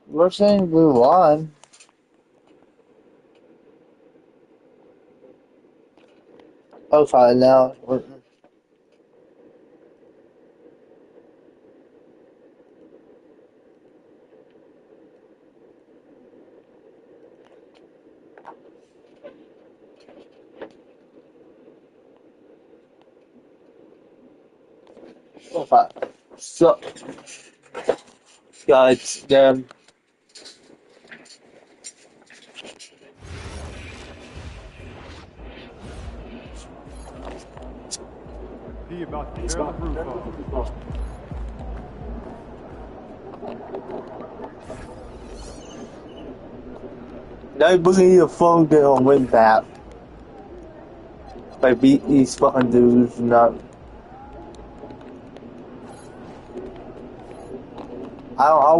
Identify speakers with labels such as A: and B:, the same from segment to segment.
A: We're saying we won. Okay, now we're... Okay. So, guys, then...
B: He about to tear the roof off.
A: Nobody in the phone gonna win that. If I beat these fucking dudes, not...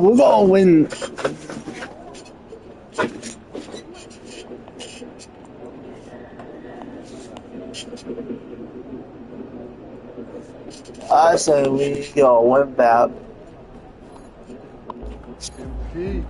A: we're gonna win. I say we gonna win that.
B: MP.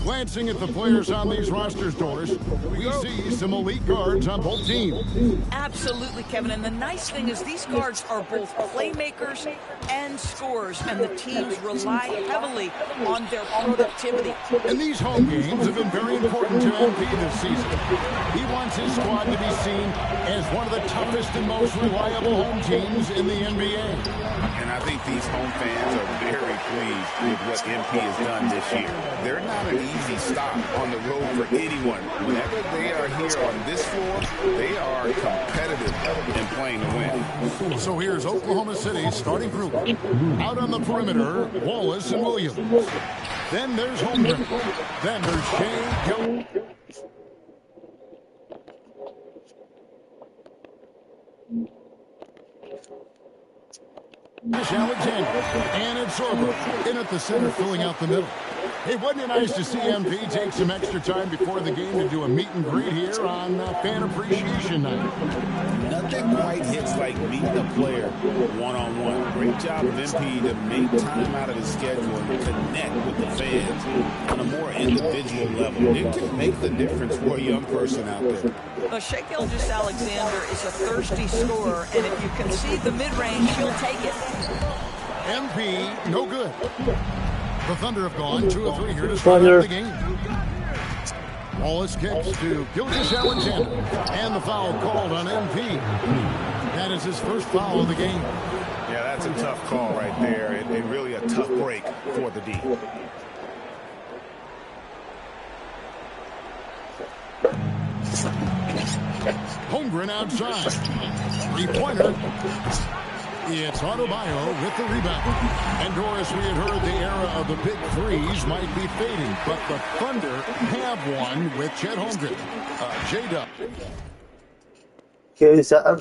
C: Glancing at the players on these rosters, Doris, we see some elite guards on both teams.
D: Absolutely, Kevin. And the nice thing is these guards are both playmakers and scorers, and the teams rely heavily on their productivity.
C: And these home games have been very important to MP this season. He wants his squad to be seen as one of the toughest and most reliable home teams in the NBA.
E: And I think these home fans are very pleased with what MP has done this year. They're not an easy stop on the road for anyone. Whenever they are here on this floor, they are competitive in playing to win.
C: So here's Oklahoma City's starting group. Out on the perimeter, Wallace and Williams. Then there's Holmgren. Then there's Shea Gilgeous. Alexander and it's Orapa in at the center, filling out the middle. Hey, wasn't it nice to see MP take some extra time before the game to do a meet and greet here on Fan Appreciation Night?
E: Nothing quite hits like meeting a player one-on-one. Great job of MP to make time out of his schedule and connect with the fans on a more individual level. It can make the difference for a young person out there.
D: Well, Shea Gilgeous-Alexander is a thirsty scorer, and if you concede the mid-range, he'll take it.
C: MP, no good. The Thunder have gone 2 of 3 here to start out the game. Wallace kicks to Gilgeous-Alexander, and the foul called on MP. That is his first foul of the game.
E: Yeah, that's a tough call right there, and really a tough break for the D.
C: Holmgren outside. Three-pointer. It's Adebayo with the rebound. And Doris, we had heard the era of the big threes might be fading, but the Thunder have one with Chet Holmgren. J-Dub.
A: Okay, so...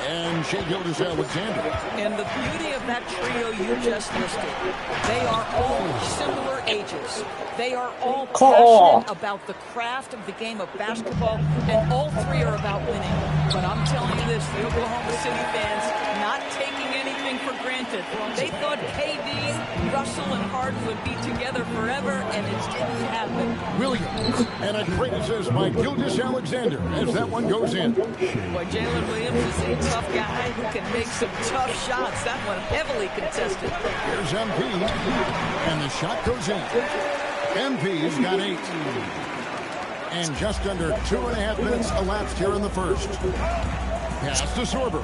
C: And Shea Gilgeous-Alexander.
D: And the beauty of that trio you just listed, they are all similar ages. They are all passionate about the craft of the game of basketball, and all 3 are about winning. But I'm telling you this, the Oklahoma City fans not taking anything for granted. expected. They thought KD, Russell, and Harden would be together forever, and it didn't happen.
C: Williams, and a great assist by Gilgeous-Alexander as that one goes in.
D: Boy, Jalen Williams is a tough guy who can make some tough shots. That one heavily contested.
C: Here's MP, and the shot goes in. MP's got 8. And just under 2.5 minutes elapsed here in the first. Pass to Sorber.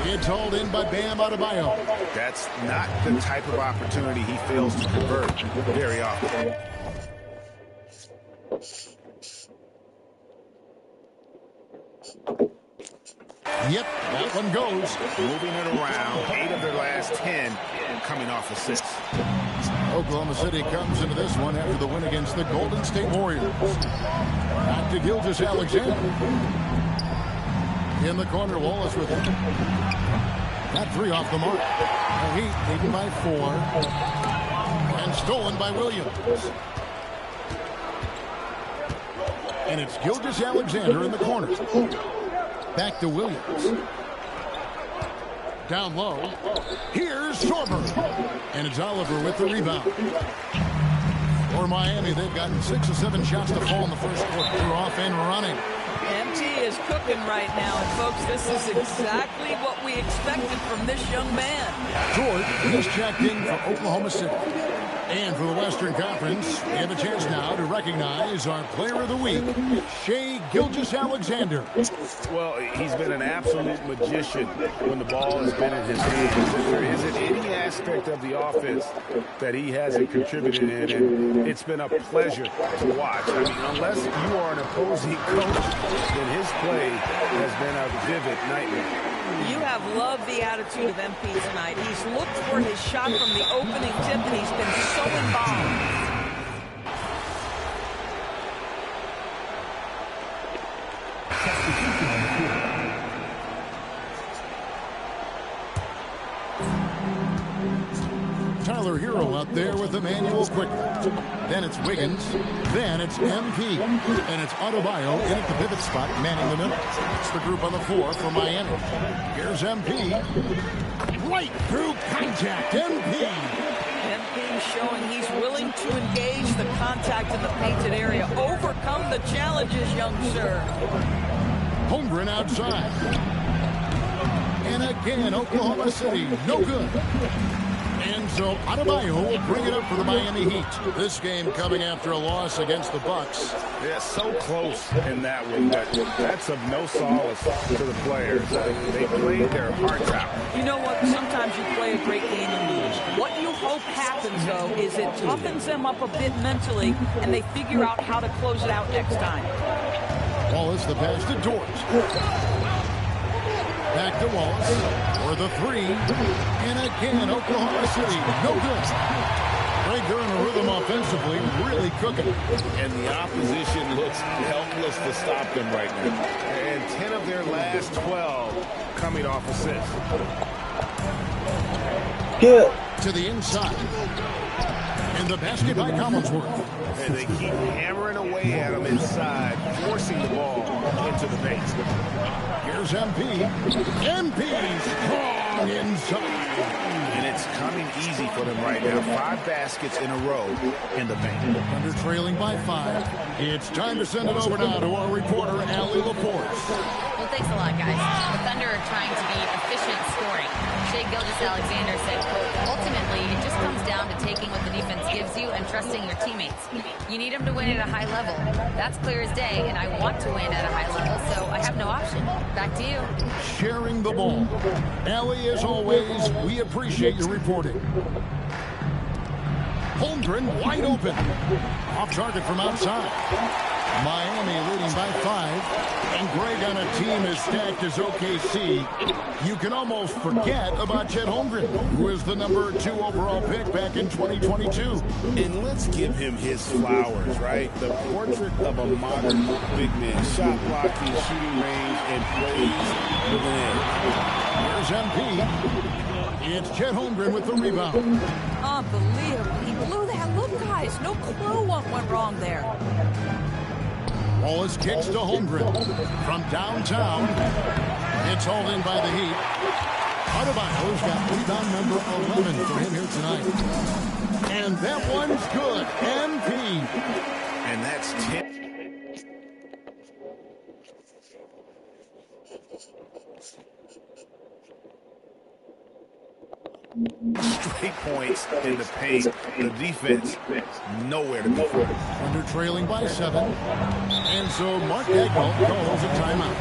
C: It's hauled in by Bam Adebayo.
E: That's not the type of opportunity he fails to convert very often.
C: Yep, that one goes.
E: Moving it around, 8 of their last 10 coming off assists.
C: Oklahoma City comes into this one after the win against the Golden State Warriors. Back to Gilgeous-Alexander. In the corner, Wallace with it. That 3 off the mark. The Heat leading by 4. And stolen by Williams. And it's Gilgeous-Alexander in the corner. Back to Williams. Down low. Here's Sorber. And it's Oliver with the rebound. For Miami, they've gotten 6 or 7 shots to fall in the first quarter. They're off and running.
D: MT is cooking right now, and folks, this is exactly what we expected from this young man.
C: George is checked in for Oklahoma City. And for the Western Conference, we have a chance now to recognize our Player of the Week, Shai Gilgeous-Alexander.
E: Well, he's been an absolute magician when the ball has been in his hands. If there isn't any aspect of the offense that he hasn't contributed in, and it's been a pleasure to watch. I mean, unless you are an opposing coach, then his play has been a vivid nightmare.
D: You have loved the attitude of MP tonight. He's looked for his shot from the opening tip, and he's been so involved.
C: Tyler Hero out there with Emmanuel quickly. Then it's Wiggins. Then it's MP. And it's Adebayo in at the pivot spot, manning the middle. It's the group on the floor for Miami. Here's MP. Right through contact. MP.
D: MP showing he's willing to engage the contact in the painted area. Overcome the challenges, young sir.
C: Holmgren outside. And again, Oklahoma City, no good. And so Adebayo will bring it up for the Miami Heat. This game coming after a loss against the Bucks.
E: Yeah, so close in that one, but that's of no solace to the players. They played their hearts out.
D: You know what? Sometimes you play a great game and lose. What you hope happens, though, is it toughens them up a bit mentally, and they figure out how to close it out next time.
C: Wallace, the pass to George. Back to Wallace for the 3. And again, Oklahoma City, no good. Right there in a rhythm offensively, really cooking.
E: And the opposition looks helpless to stop them right now. And 10 of their last 12 coming off assists.
A: Yeah.
C: To the inside. And the basket by Collinsworth.
E: And they keep hammering away at him inside, forcing the ball into the paint.
C: Here's MP. MP's strong inside.
E: And it's coming easy for them right now. 5 baskets in a row in the paint.
C: Thunder trailing by 5. It's time to send it over now to our reporter, Allie Laporte.
F: Well, thanks a lot, guys. The Thunder are trying to be efficient scoring. Shai Gilgeous-Alexander said, quote, ultimately, it just comes down to taking what the defense gives you and trusting your teammates. You need them to win at a high level. That's clear as day, and I want to win at a high level, so I have no option. Back to you.
C: Sharing the ball. Allie, as always, we appreciate your reporting. Holmgren wide open. Off target from outside. Miami leading by 5. And Greg, on a team as stacked as OKC, you can almost forget about Chet Holmgren, who is the number 2 overall pick back in 2022.
E: And let's give him his flowers, right? The portrait of a modern big man. Shot blocking, shooting range, and plays with an edge.
C: Here's MP. It's Chet Holmgren with the rebound.
D: Unbelievable. He blew that. Look, guys, no clue what went wrong there.
C: Wallace kicks to Holmgren from downtown. It's hauled in by the Heat. Adebayo's got rebound number 11 for him here tonight. And that one's good. MP.
E: And that's 10. Straight points in the paint. The defense, nowhere to be found.
C: Under trailing by 7. And so Mark Daigneault calls a timeout.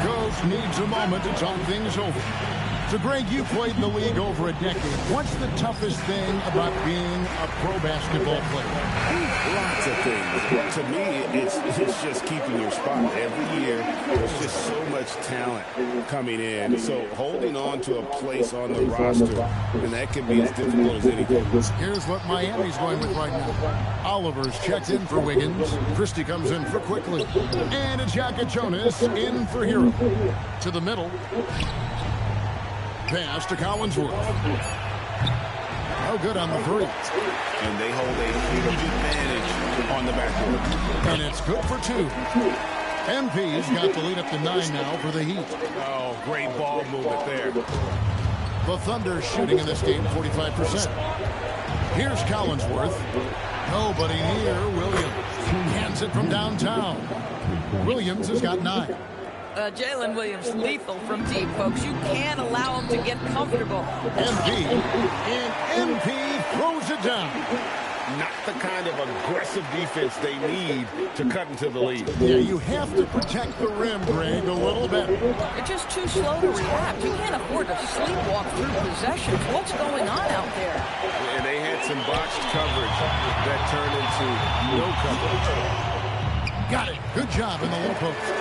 C: Coach needs a moment to talk things over. So, Greg, you played in the league over a decade. What's the toughest thing about being a pro basketball player?
E: Lots of things. To me, it's just keeping your spot. Every year, there's just so much talent coming in. So holding on to a place on the roster, and that can be as difficult as anything.
C: Here's what Miami's going with right now. Oliver's checked in for Wiggins. Christie comes in for Quickly. And it's Yaka Jonas in for Hero. To the middle. Pass to Collinsworth. No good on the three.
E: And they hold a huge advantage on the backboard.
C: And it's good for 2. MP's got the lead up to 9 now for the Heat.
E: Oh, great ball movement there.
C: The Thunder shooting in this game 45%. Here's Collinsworth. Nobody near Williams. Hands it from downtown. Williams has got 9.
D: Jalen Williams lethal from deep, folks. You can't allow him to get comfortable.
C: MP, and MP throws it down.
E: Not the kind of aggressive defense they need to cut into the lead.
C: Yeah, you have to protect the rim, Greg, a little bit.
D: You're just too slow to react. You can't afford to sleepwalk through possessions. What's going on out there?
E: And they had some botched coverage that turned into no coverage.
C: Got it. Good job in the low post.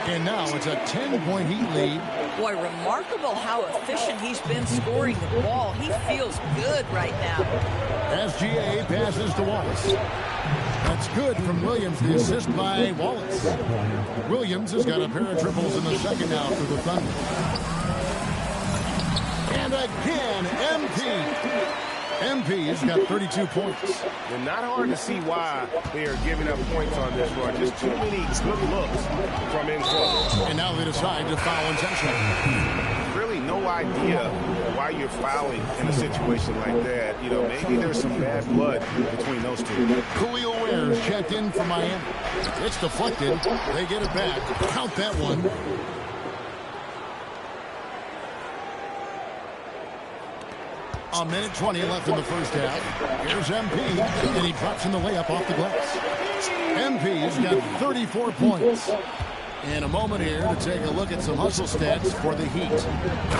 C: And now it's a 10-point Heat lead.
D: Boy, remarkable how efficient he's been scoring the ball. He feels good right now.
C: SGA passes to Wallace. That's good from Williams, the assist by Wallace. Williams has got a pair of triples in the second now for the Thunder. And again, MP. MP's got 32 points.
E: And not hard to see why they are giving up points on this run. Just too many good looks from inside.
C: And now they decide to foul intentionally.
E: Really no idea why you're fouling in a situation like that. You know, maybe there's some bad blood between those two.
C: Khalil Ware's checked in for Miami. It's deflected. They get it back. Count that one. A minute 20 left in the first half. Here's MP, and he drops in the layup off the glass. MP's got 34 points. In a moment here to take a look at some hustle stats for the Heat.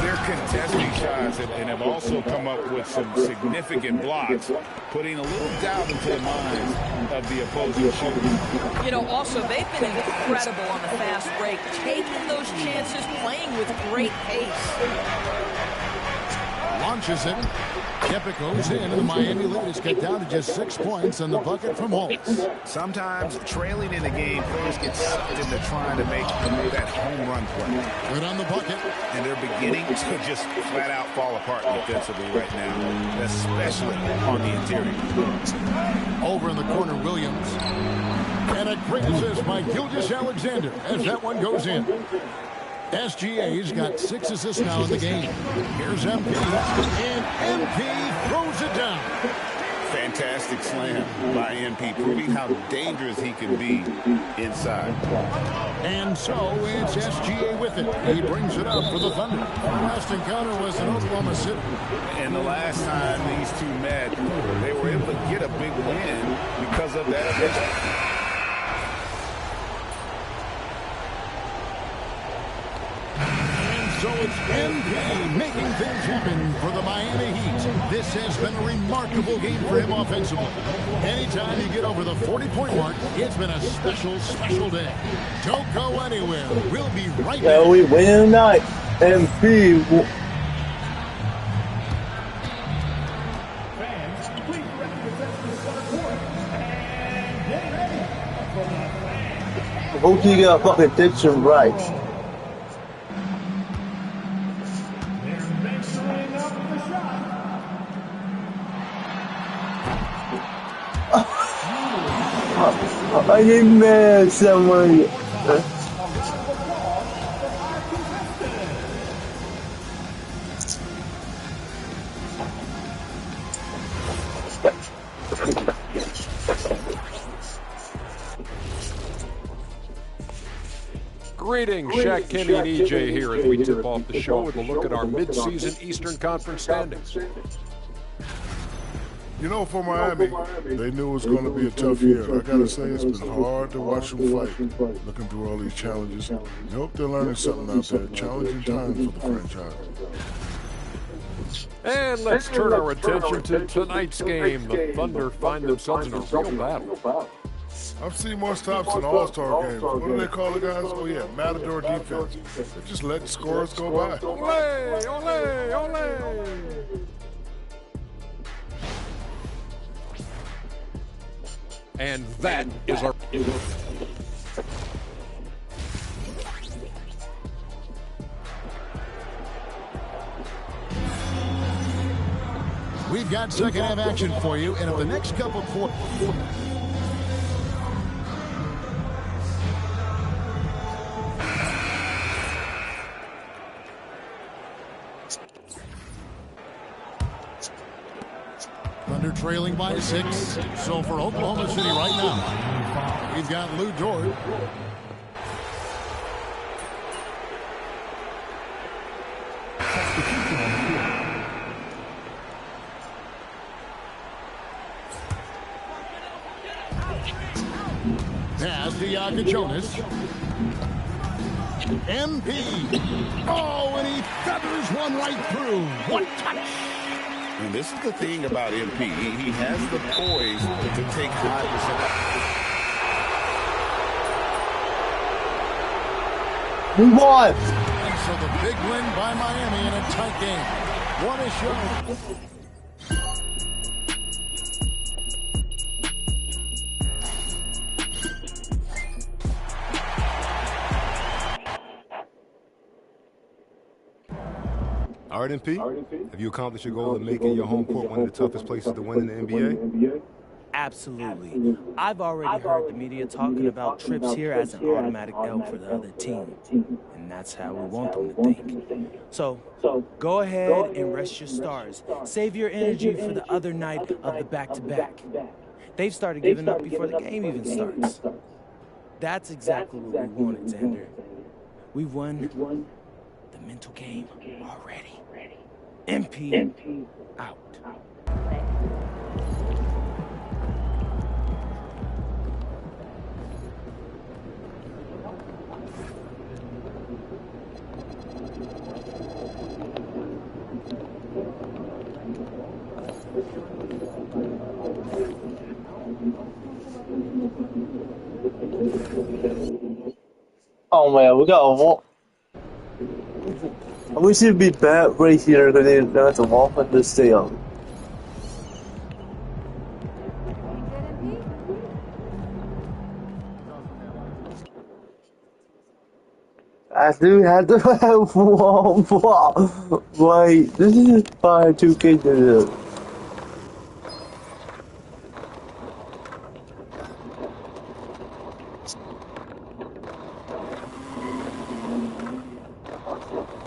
E: They're contesting shots and have also come up with some significant blocks, putting a little doubt into the minds of the opposing shooter.
D: You know, also, they've been incredible on the fast break, taking those chances, playing with great pace.
C: Launches it. Kepic goes in, and the Miami lead is cut down to just 6 points on the bucket from Holtz.
E: Sometimes trailing in the game, players get sucked into trying to make that home run play.
C: Good on the bucket.
E: And they're beginning to just flat out fall apart defensively right now, especially on the interior.
C: Over in the corner, Williams. And a great assist by Gilgeous-Alexander as that one goes in. SGA's got 6 assists now in the game. Here's MP, and MP throws it down.
E: Fantastic slam by MP, proving how dangerous he can be inside.
C: And so it's SGA with it. He brings it up for the Thunder. The last encounter was in Oklahoma City.
E: And the last time these two met, they were able to get a big win because of that event.
C: So it's MP making things happen for the Miami Heat. This has been a remarkable game for him offensively. Anytime you get over the 40-point mark, it's been a special, special day. Don't go anywhere. We'll be right back.
A: We win tonight. MP.
B: Fans, please represent the center court and get ready for the fans.
A: Hope you got fucking diction right. I didn't mad someone.
G: Greetings, Shaq, Kenny, and EJ here as we tip off the show with a look at our mid-season Eastern Conference standings.
H: You know, for Miami, they knew it was going to be a tough year. I got to say, it's been hard to watch them fight, looking through all these challenges. I hope they're learning something out there. Challenging times for the franchise.
G: And let's turn our attention to tonight's game. The Thunder find themselves in a real battle.
H: I've seen more stops in All-Star games. What do they call the guys? Oh, yeah, Matador defense. They just let the scores go by.
G: Ole, ole, ole. And that is our...
C: We've got second half action for you, and of the next couple quarters. Thunder trailing by 6. So for Oklahoma City right now, we've got Lou Dort. Pass to Yaka Jonas. MP. Oh, and he feathers one right through. What touch!
E: And this is the thing about MP. He has the poise to take high percentage.
A: We won!
C: And so the big win by Miami in a tight game. What a show.
I: All right, MP, have you accomplished your goal of making your home court one of the toughest places to win in the NBA?
J: Absolutely. I've already heard the media talking about trips here as an automatic L for the other team. And that's how we want them to think. So, go ahead and rest your stars. Save your energy for the other night of the back-to-back. They've started giving up before the game even starts. That's exactly what we wanted, Xander. We won the mental game already. MP out.
A: Oh man, we got a walk. We should be back right here because they don't have to walk on this stadium. I do have to have one walk. Wait, this is fine 2K to do.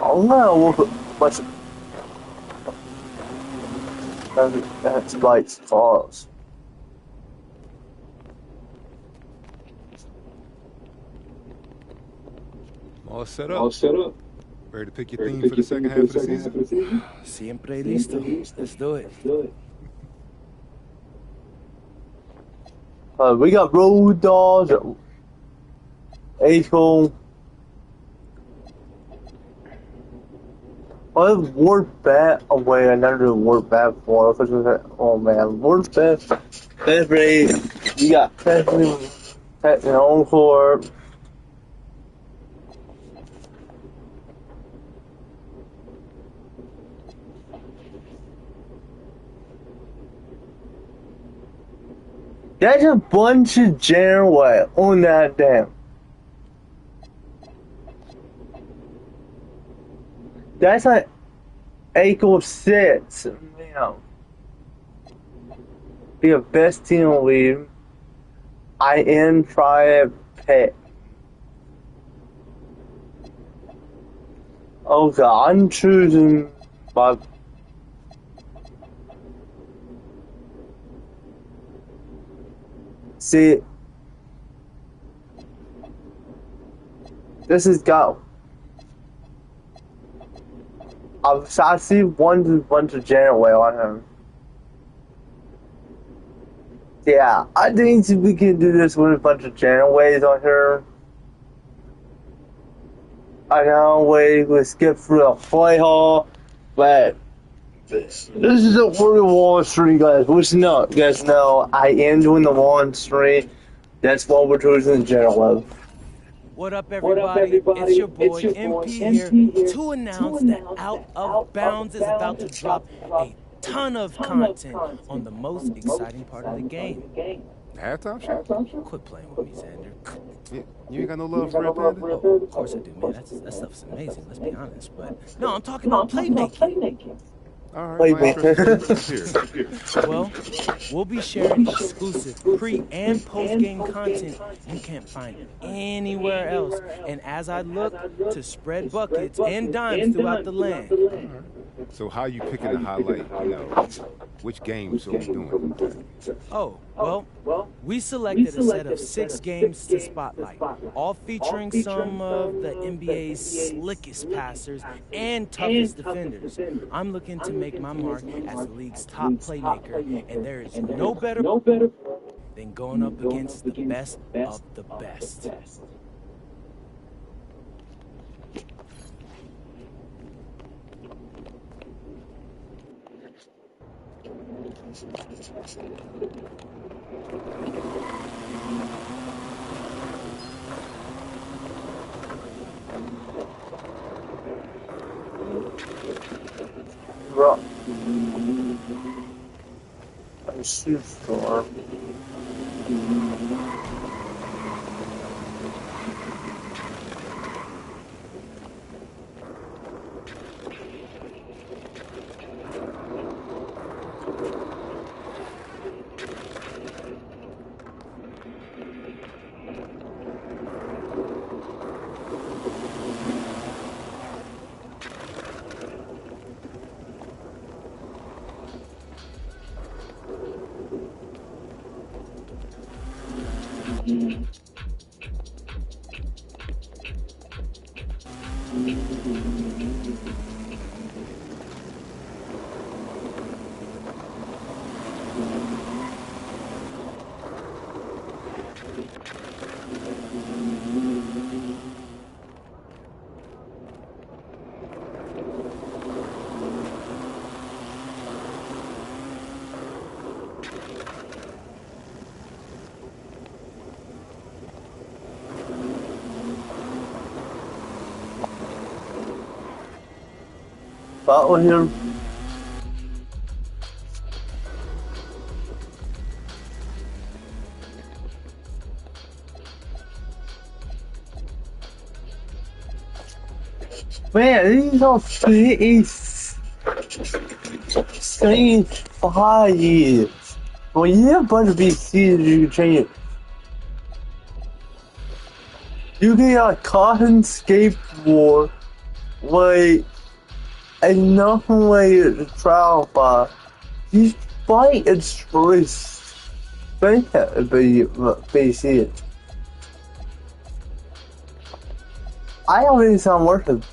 A: Oh no, what's that's Mike's fault.
I: All set up. Ready to pick your theme for the second half of the season?
J: Siempre listo. Let's do it.
A: We got Road Dodge, Acorn. Oh, Ward bat away. I never do Ward bat for. Oh man, Ward bat. Every you got Pet and Encore. There's a bunch of January on that damn. That's like equal 6. Man. Be a best team lead. I in private pet. Okay, I'm choosing my. See, This has got. I see one bunch of Janaway on him. Yeah, I think we can do this with a bunch of Janaways on here. I know we skip through the play hall, but this is a Wall Street, guys. Which no, you guys know I am doing the Wall Street. That's what we're choosing the Janaway.
J: What up, everybody? It's your boy MP here to announce that Out of Bounds is about to drop a ton of content on the most exciting part of the game.
I: Halftime show?
J: Quit playing with me, Xander.
I: You ain't got no love for Red Panda?
J: Oh, of course I do, man. That stuff's amazing, let's be honest. But no, I'm talking about playmaking.
I: All right, my interest is here.
J: Well, we'll be sharing exclusive pre- and post-game content you can't find anywhere else. And as I look to spread buckets and dimes throughout the land.
I: So how you picking to highlight, which games are we doing?
J: Oh, well, we selected a set of 6 games to spotlight, all featuring some of the NBA's slickest passers and toughest defenders. I'm looking to make my mark as the league's top playmaker, and there is no better than going up against the best of the best.
A: Bro, I'm shoot store. Follow him. Man, these are face same 5 years. When you have a bunch of BCs, you can change it. You get a cotton skateboard, like enough way to travel by. These bike is choice. Think that would be BC. I already sound worth it.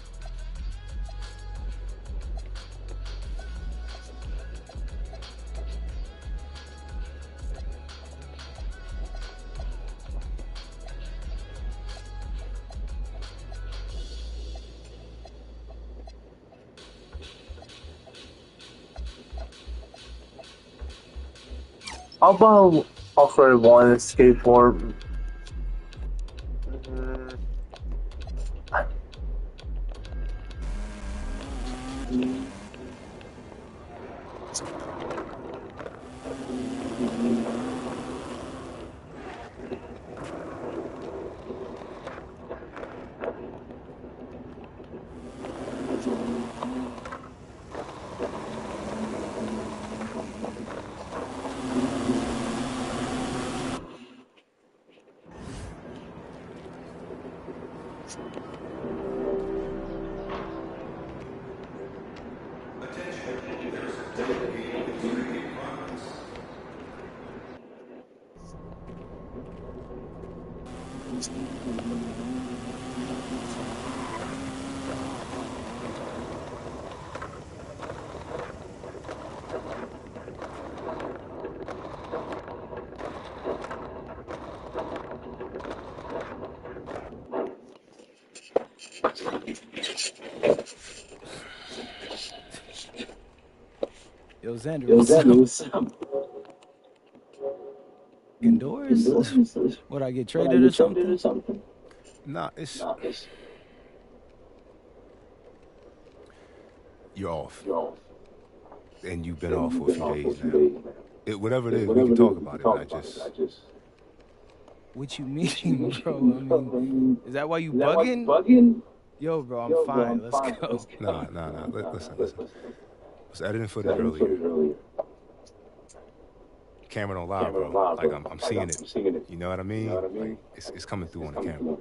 A: I'll buy off-road one skateboard.
J: Yo, Xander, what's up? Indoors? Would I get traded or something?
I: Nah, it's... You're off. And you've been off for a few days now. Whatever it is, we can talk about it, but I just...
J: What you mean, bro? I mean, is that why you bugging? Yo, bro, I'm fine. Let's go.
I: Nah. Listen. I was editing footage earlier. Camera don't lie, bro. Like, I'm seeing it. You know what I mean? Like, it's coming through on the camera.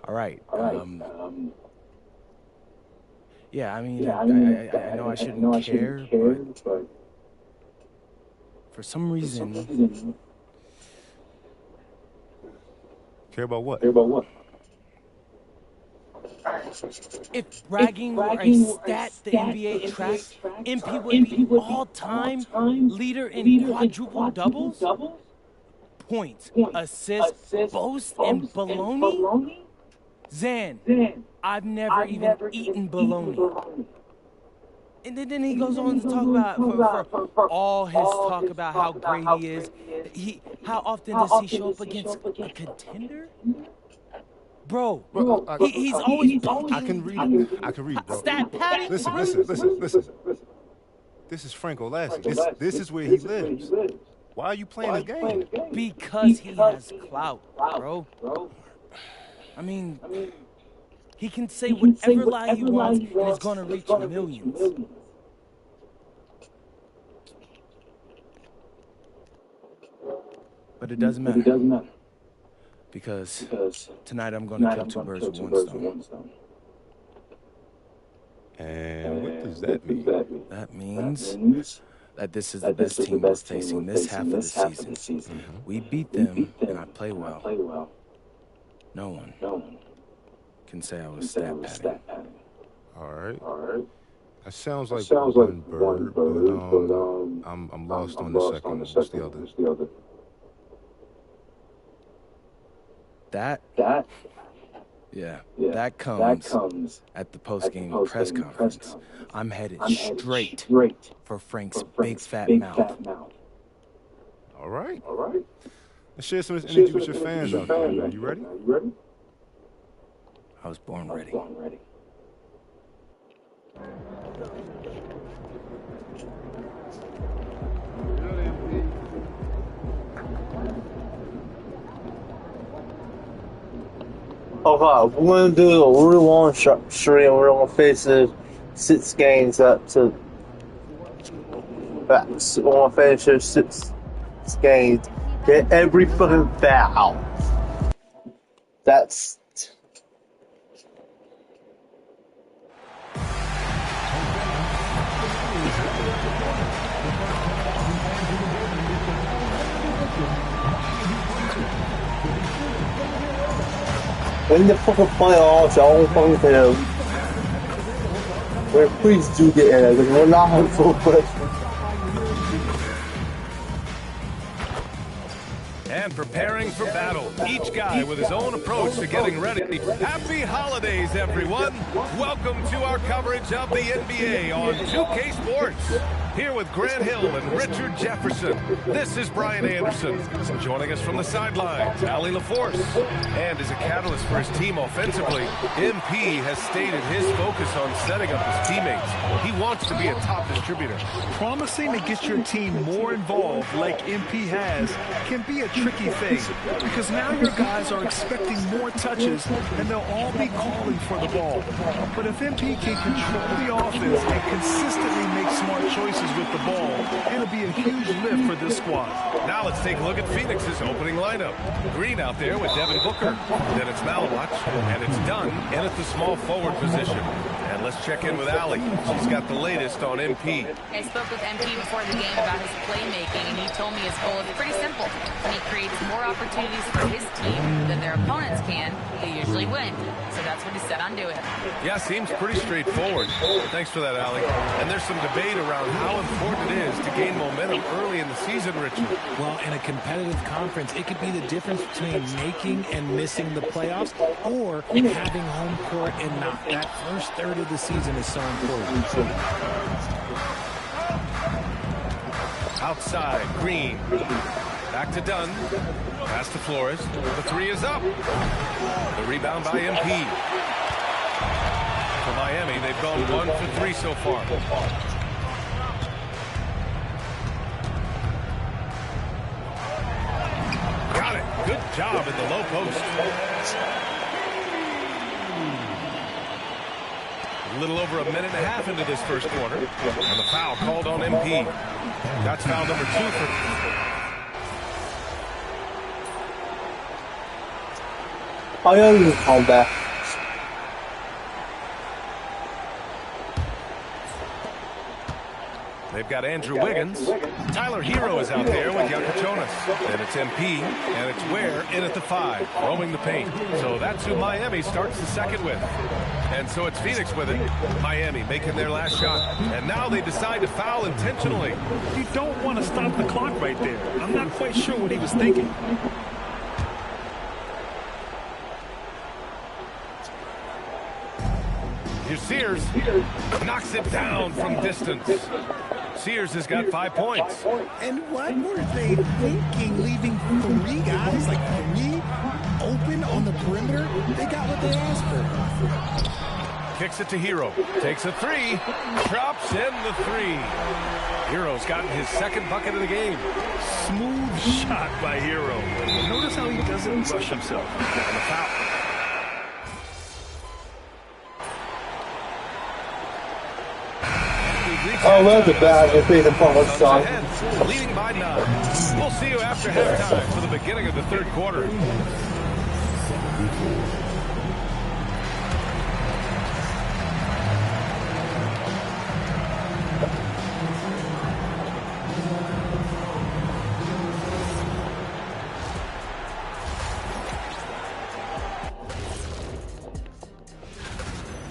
J: All right. Yeah, I mean, I know I shouldn't care, but for some reason...
I: Care about what?
J: If bragging were a stat the NBA tracks, MP would be all-time leader in quadruple doubles, points, assists, boasts, and baloney. Zan, I've never even eaten bologna. And then he goes on to talk about, for all his talk about how great he is, how often does he show up against a contender? Bro, he's always
I: I can read, bro.
J: Stat padding.
I: Listen. This is Frank Olassie. This is where he lives. Why are you playing this game?
J: Because he has clout, bro. I mean, he can say whatever lie he wants, and it's gonna reach millions. But it doesn't matter. Because tonight I'm gonna kill two birds with one stone.
I: And what does that mean?
J: That means that this is the best team we're facing this half of the season. Mm-hmm. We beat them, and I play well. No one can say I was stat padding.
I: All right. That sounds like one bird, but I'm lost on the second. What's the other?
J: That comes at the post-game press conference. I'm headed straight for Frank's big fat mouth.
I: All right. Let's share some of this energy with your fans out there, man. You ready?
J: I was born ready.
A: Okay, we're gonna do a really long stream. We're gonna face it 6 games up to back. So we're gonna finish it 6 games. Get every fucking foul. That's. In the fucking playoffs, y'all fucking him. Please do get in it, because we're not on full pressure.
K: And preparing for battle. Each guy with his own approach to getting ready. Happy holidays, everyone. Welcome to our coverage of the NBA on 2K Sports. Here with Grant Hill and Richard Jefferson, this is Brian Anderson. Joining us from the sidelines, Ali LaForce. And as a catalyst for his team offensively, MP has stated his focus on setting up his teammates. He wants to be a top distributor.
L: Promising to get your team more involved like MP has can be a tricky thing, because now your guys are expecting more touches and they'll all be calling for the ball. But if MP can control the offense and consistently make smart choices with the ball, it'll be a huge lift for this squad.
K: Now let's take a look at Phoenix's opening lineup. Green out there with Devin Booker. Then it's Malawach, and it's Dunn in at the small forward position. And let's check in with Allie. She's got the latest on MP.
F: I spoke with MP before the game about his playmaking, and he told me his goal is pretty simple. When he creates more opportunities for his team than their opponents can, they usually win. So that's what he's set on doing.
K: Yeah, seems pretty straightforward. Thanks for that, Allie. And there's some debate around how important it is to gain momentum early in the season, Richard.
J: Well, in a competitive conference, it could be the difference between making and missing the playoffs or having home court and not. That first third of the season is so important.
K: Outside, Green. Back to Dunn. Pass to Flores. The three is up. The rebound by MP. For Miami, they've gone 1 for 3 so far. Got it. Good job in the low post. A little over a minute and a half into this first quarter. And the foul called on MP. That's foul number 2 for...
A: I am called back.
K: They've got Andrew Wiggins. Tyler Hero is out there with Yakachonis. Then it's MP, and it's Ware in at the 5, roaming the paint. So that's who Miami starts the second with. And so it's Phoenix with it. Miami making their last shot. And now they decide to foul intentionally.
L: You don't want to stop the clock right there. I'm not quite sure what he was thinking.
K: Here's Sears. Knocks it down from distance. Sears has got 5 points.
J: And what were they thinking, leaving 3 guys, like 3 open on the perimeter? They got what they asked for.
K: Kicks it to Hero. Takes a 3. Drops in the 3. Hero's gotten his second bucket of the game.
L: Smooth shot by Hero. Notice how he doesn't rush himself.
K: And the foul.
A: Oh, that's a bad. If they the public song.
K: Leading by 9. We'll see you after halftime for the beginning of the third quarter.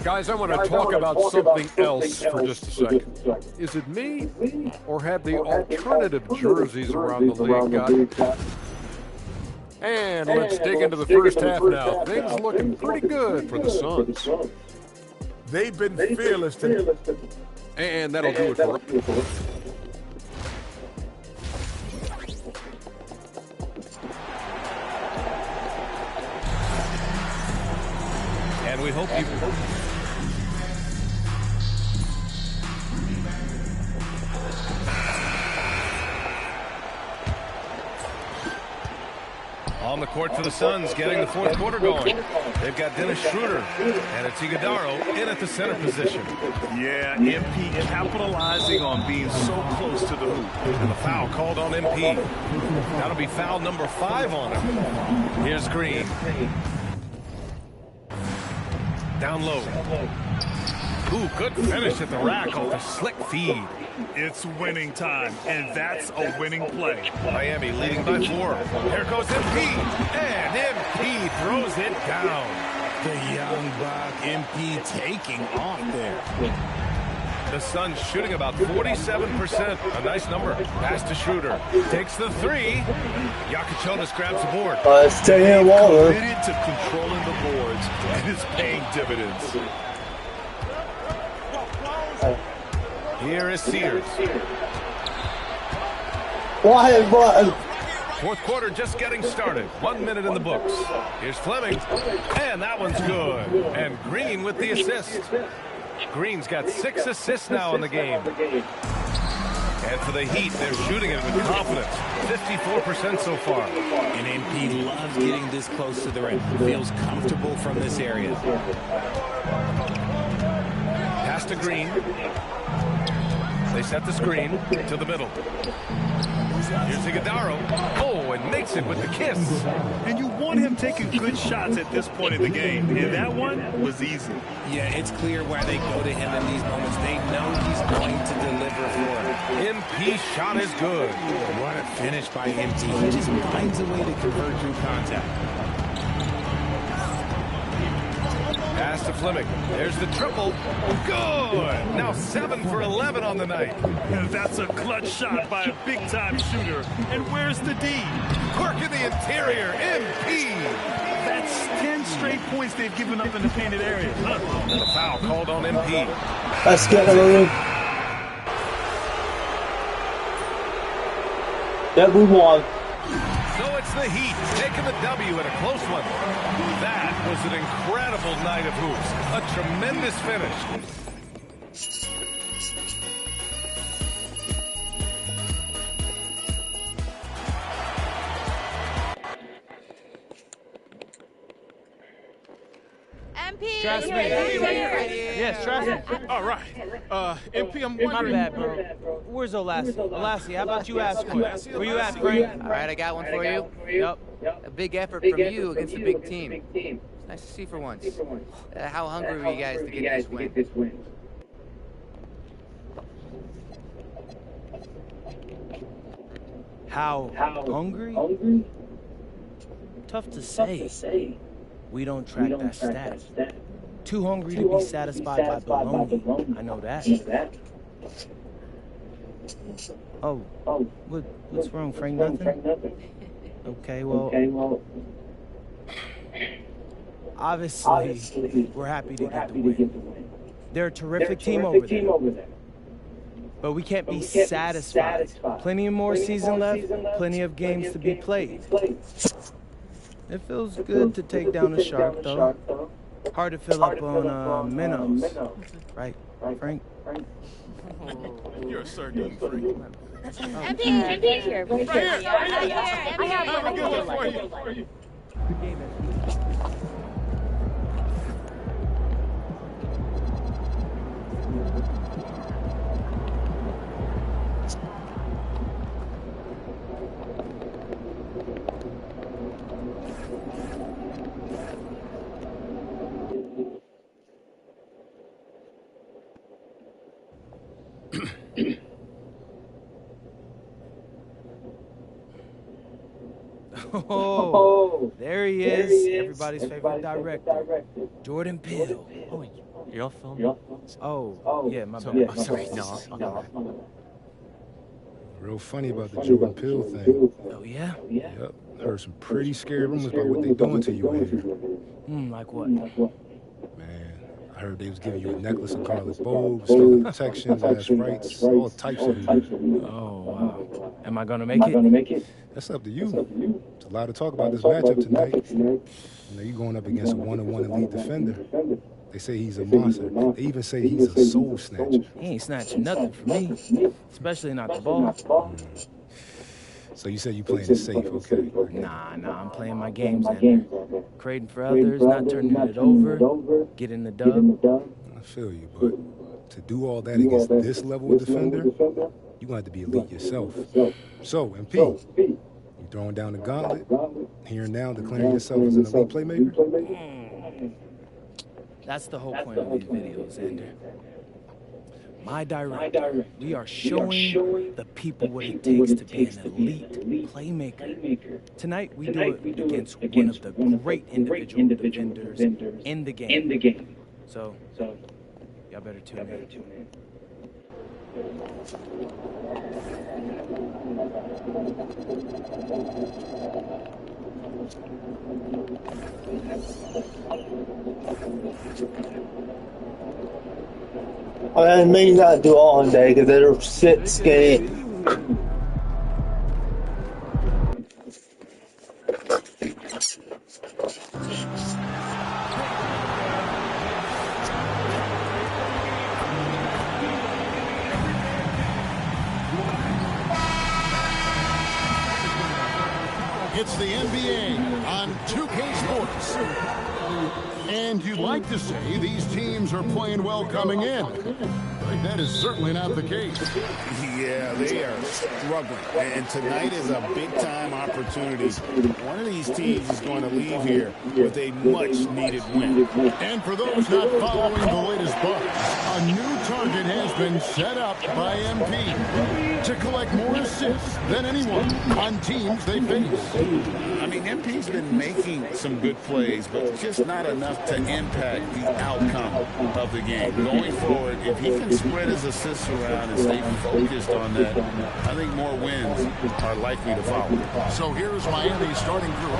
G: Guys, I want to talk about something else for just a second. Is it me, or have the alternative jerseys around the league got... And let's dig into the first half now. Things looking pretty good for the Suns.
H: They've been fearless today.
G: And that'll do it for...
K: And we hope you... On the court for the Suns, getting the fourth quarter going. They've got Dennis Schroeder, and it's Iguodaro in at the center position.
L: Yeah, MP capitalizing on being so close to the hoop.
K: And the foul called on MP. That'll be foul number 5 on him. Here's Green. Down low. Ooh, good finish at the rack off the slick feed.
L: It's winning time, and that's a winning play.
K: Miami leading by 4. Here goes MP, and MP throws it down.
J: The young buck, MP taking off there.
K: The Suns shooting about 47%. A nice number. Pass to Schroeder. Takes the 3. Yakachonis grabs the board.
A: Stay in water.
L: Committed to controlling the boards, and it's paying dividends.
K: Here is Sears.
A: What?
K: Fourth quarter just getting started. 1 minute in the books. Here's Fleming. And that one's good. And Green with the assist. Green's got 6 assists now in the game. And for the Heat, they're shooting it with confidence. 54% so far.
J: And MP loves getting this close to the rim. Feels comfortable from this area.
K: Pass to Green. They set the screen to the middle. Here's Iguodaro. Oh, and makes it with the kiss.
L: And you want him taking good shots at this point in the game. And that one was easy.
M: Yeah, it's clear why they go to him in these moments. They know he's going to deliver for it.
K: MP shot is good.
M: What a finish by MP. He just finds a way to convert through contact.
K: Pass to Fleming. There's the triple. Good. Now 7 for 11 on the night.
L: And that's a clutch shot by a big-time shooter. And where's the D?
K: Work in the interior. MP.
L: That's 10 straight points they've given up in the painted area.
K: A foul called on MP.
A: Let's get it. That we won.
K: So it's the Heat taking the W in a close one. That was an incredible night of hoops. A tremendous finish.
J: Trust me. Yes, trust me.
G: All right. MP, I'm wondering.
J: My bad, bro. Where's Olassie? Olassie, how about you ask one? Where you at, Frank?
N: All right, I got one for you.
J: Yep.
N: A big effort from you against a big team. It's nice to see for once. How hungry were you guys to get this win?
J: How hungry? Tough to say. We don't track that stat. Too hungry to be satisfied by baloney. I know that. Oh, what's wrong, Frank? Nothing? Okay, well, obviously, we're happy to get the win. They're a terrific team over there. But we can't be satisfied. Plenty of more season left, plenty of games to be played. It feels good to take down a shark, though. Hard to fill up on minnows. Right, Frank?
G: You're a sardine, Frank.
F: MP here.
G: Right here. I have a good one for you.
J: Oh, there he is. Everybody's favorite director, Jordan Peele.
O: Oh, you're filming?
J: Oh, yeah, my bad.
O: I'm sorry. No.
I: Real funny about the Jordan Peele thing.
J: Oh, yeah?
I: Yep. Heard some pretty scary rumors about what they doing to you out here.
J: Like what?
I: Man, I heard they was giving you a necklace of Carlos Bowes, stolen protections, ass rights, all types of things.
J: Oh, wow. Am I gonna make it?
I: That's up to you. There's a lot of talk about this matchup tonight. You know, you're going up against a one-on-one elite defender. They say he's a monster. They even say he's a soul snatcher.
J: He ain't snatching nothing from me, especially not the ball.
I: So you said you playing it safe, okay?
J: Nah, I'm playing my games in. Creating for others, not turning it over, getting the dub.
I: I feel you, but to do all that against this level of defender, you're going to have to be elite yourself. So, MP, you throwing down the gauntlet, here and now declaring yourself as an elite playmaker?
J: That's the whole point of these videos, Xander. My director, we are showing the people what it takes to be an elite playmaker. Tonight, we do it against one of the great individual defenders in the game. So y'all better tune in.
A: I may not do all day because they're sit skinny.
C: It's the NBA on 2K Sports. And you'd like to say these teams are playing well coming in. But that is certainly not the case.
E: Yeah, they are struggling. And tonight is a big-time opportunity. One of these teams is going to leave here with a much-needed win.
C: And for those not following the latest buzz, a new target has been set up by MP to collect more assists than anyone on teams they face.
E: I mean, MP's been making some good plays, but just not enough to impact the outcome of the game. Going forward, if he can spread his assists around and stay focused on that, I think more wins are likely to follow.
C: So here's Miami's starting group.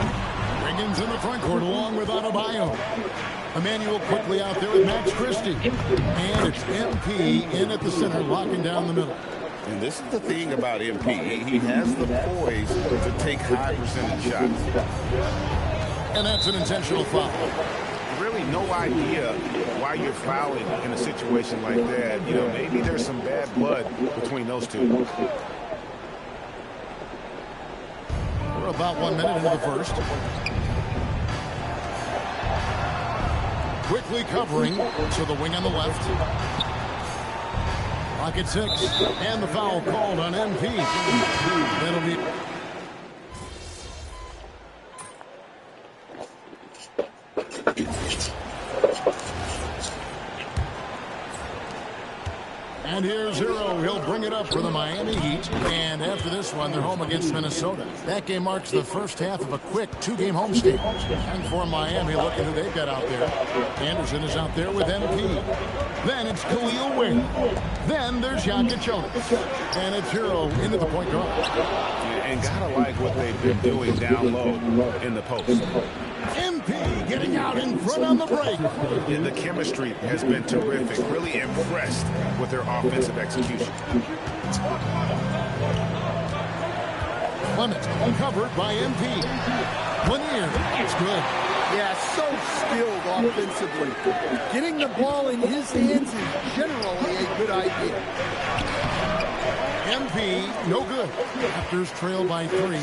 C: Wiggins in the front court along with Adebayo. Emmanuel quickly out there with Max Christie. And it's MP in at the center, locking down the middle.
E: And this is the thing about MP. He has the poise to take high percentage shots.
C: And that's an intentional foul.
E: Really no idea why you're fouling in a situation like that. You know, maybe there's some bad blood between those two.
C: We're about 1 minute into the first. Quickly covering to the wing on the left. Clock at 6. And the foul called on MP. That'll be... And here's Hero. He'll bring it up for the Miami Heat. And after this one, they're home against Minnesota. That game marks the first half of a quick two-game homestand. And for Miami, look at who they've got out there. Anderson is out there with MP. Then it's Khalil Wing. Then there's Jokic Jonas. And it's Hero into the point guard.
E: And gotta like what they've been doing down low in the post.
C: MP getting out in front on the break.
E: And the chemistry has been terrific. Really impressed with their offensive execution.
C: Clement covered by MP. Lanier, it's good.
B: Yeah, so skilled offensively. Getting the ball in his hands is generally a good idea.
C: MP, no good. Raptors trail by 3.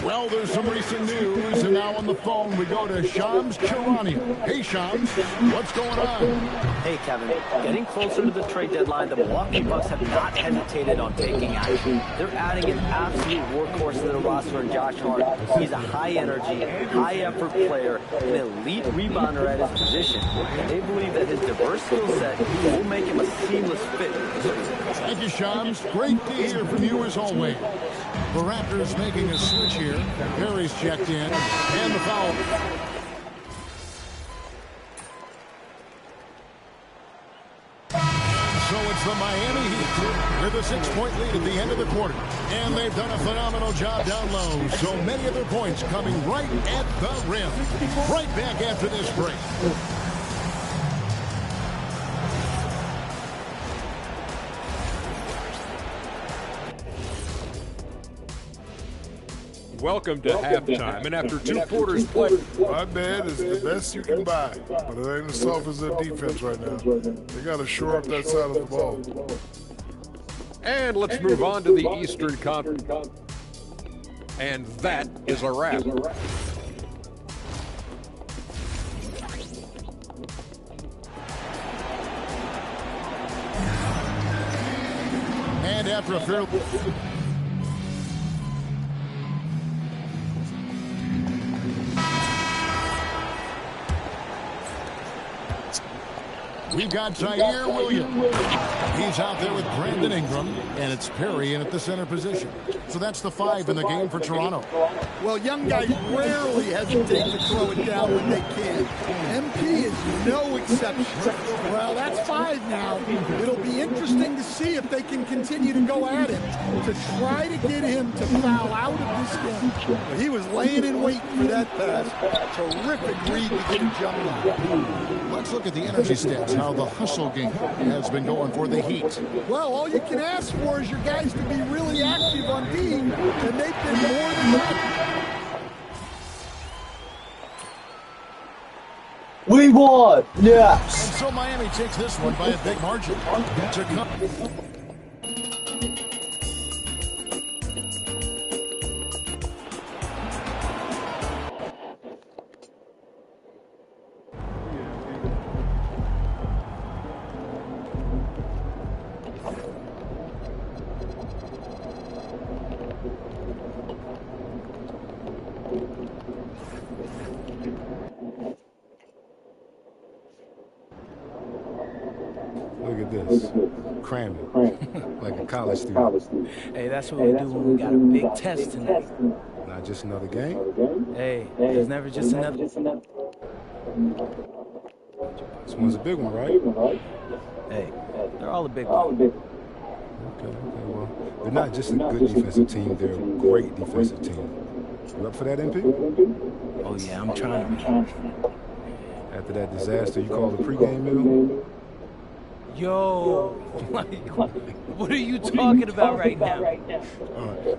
C: Well, there's some recent news, and now on the phone we go to Shams Charania. Hey, Shams, what's going on?
P: Hey, Kevin. Getting closer to the trade deadline, the Milwaukee Bucks have not hesitated on taking action. They're adding an absolute workhorse to their roster in Josh Hart. He's a high-energy, high-effort player, an elite rebounder at his position. And they believe that his diverse skill set will make him a seamless fit.
C: Thank you, Shams. Great to hear from you as always. The Raptors making a switch here. Perry's checked in, and the foul. So it's the Miami Heat with a 6-point lead at the end of the quarter. And they've done a phenomenal job down low. So many of their points coming right at the rim. Right back after this break.
G: Welcome to halftime, and after 2 quarters played,
H: My bad is the best you can buy, but it ain't as soft as their defense right now. They got to shore up that side of the ball.
G: and let's move on to the Eastern Conference. And that is a wrap.
C: And after a fair... We've got Zaire Williams. He's out there with Brandon Ingram, and it's Perry in at the center position. So that's the 5 in the game for Toronto.
B: Well, young guys rarely hesitate to throw it down when they can. MP is no exception. Well, that's 5 now. It'll be interesting to see if they can continue to go at him to try to get him to foul out of this game. But he was laying in wait for that pass. Terrific read to get a jump on.
C: Let's look at the energy stats, how the hustle game has been going for the Heat.
B: Well, all you can ask for is your guys to be really active on D, and they've been more than that.
A: We won! Yes!
C: And so Miami takes this one by a big margin. To come.
I: is cramming, like a college student.
J: Hey, that's what we do when we got a big test tonight.
I: Not just another game.
J: Hey, there's never just another.
I: This one's a big one, right?
J: Hey, they're all a big one.
I: Okay, well, they're not just a good defensive team, they're a great defensive team. You up for that, MP?
J: Oh, yeah, I'm trying to be.
I: After that disaster you called a pregame meal?
J: Yo, like, what are you talking about right now?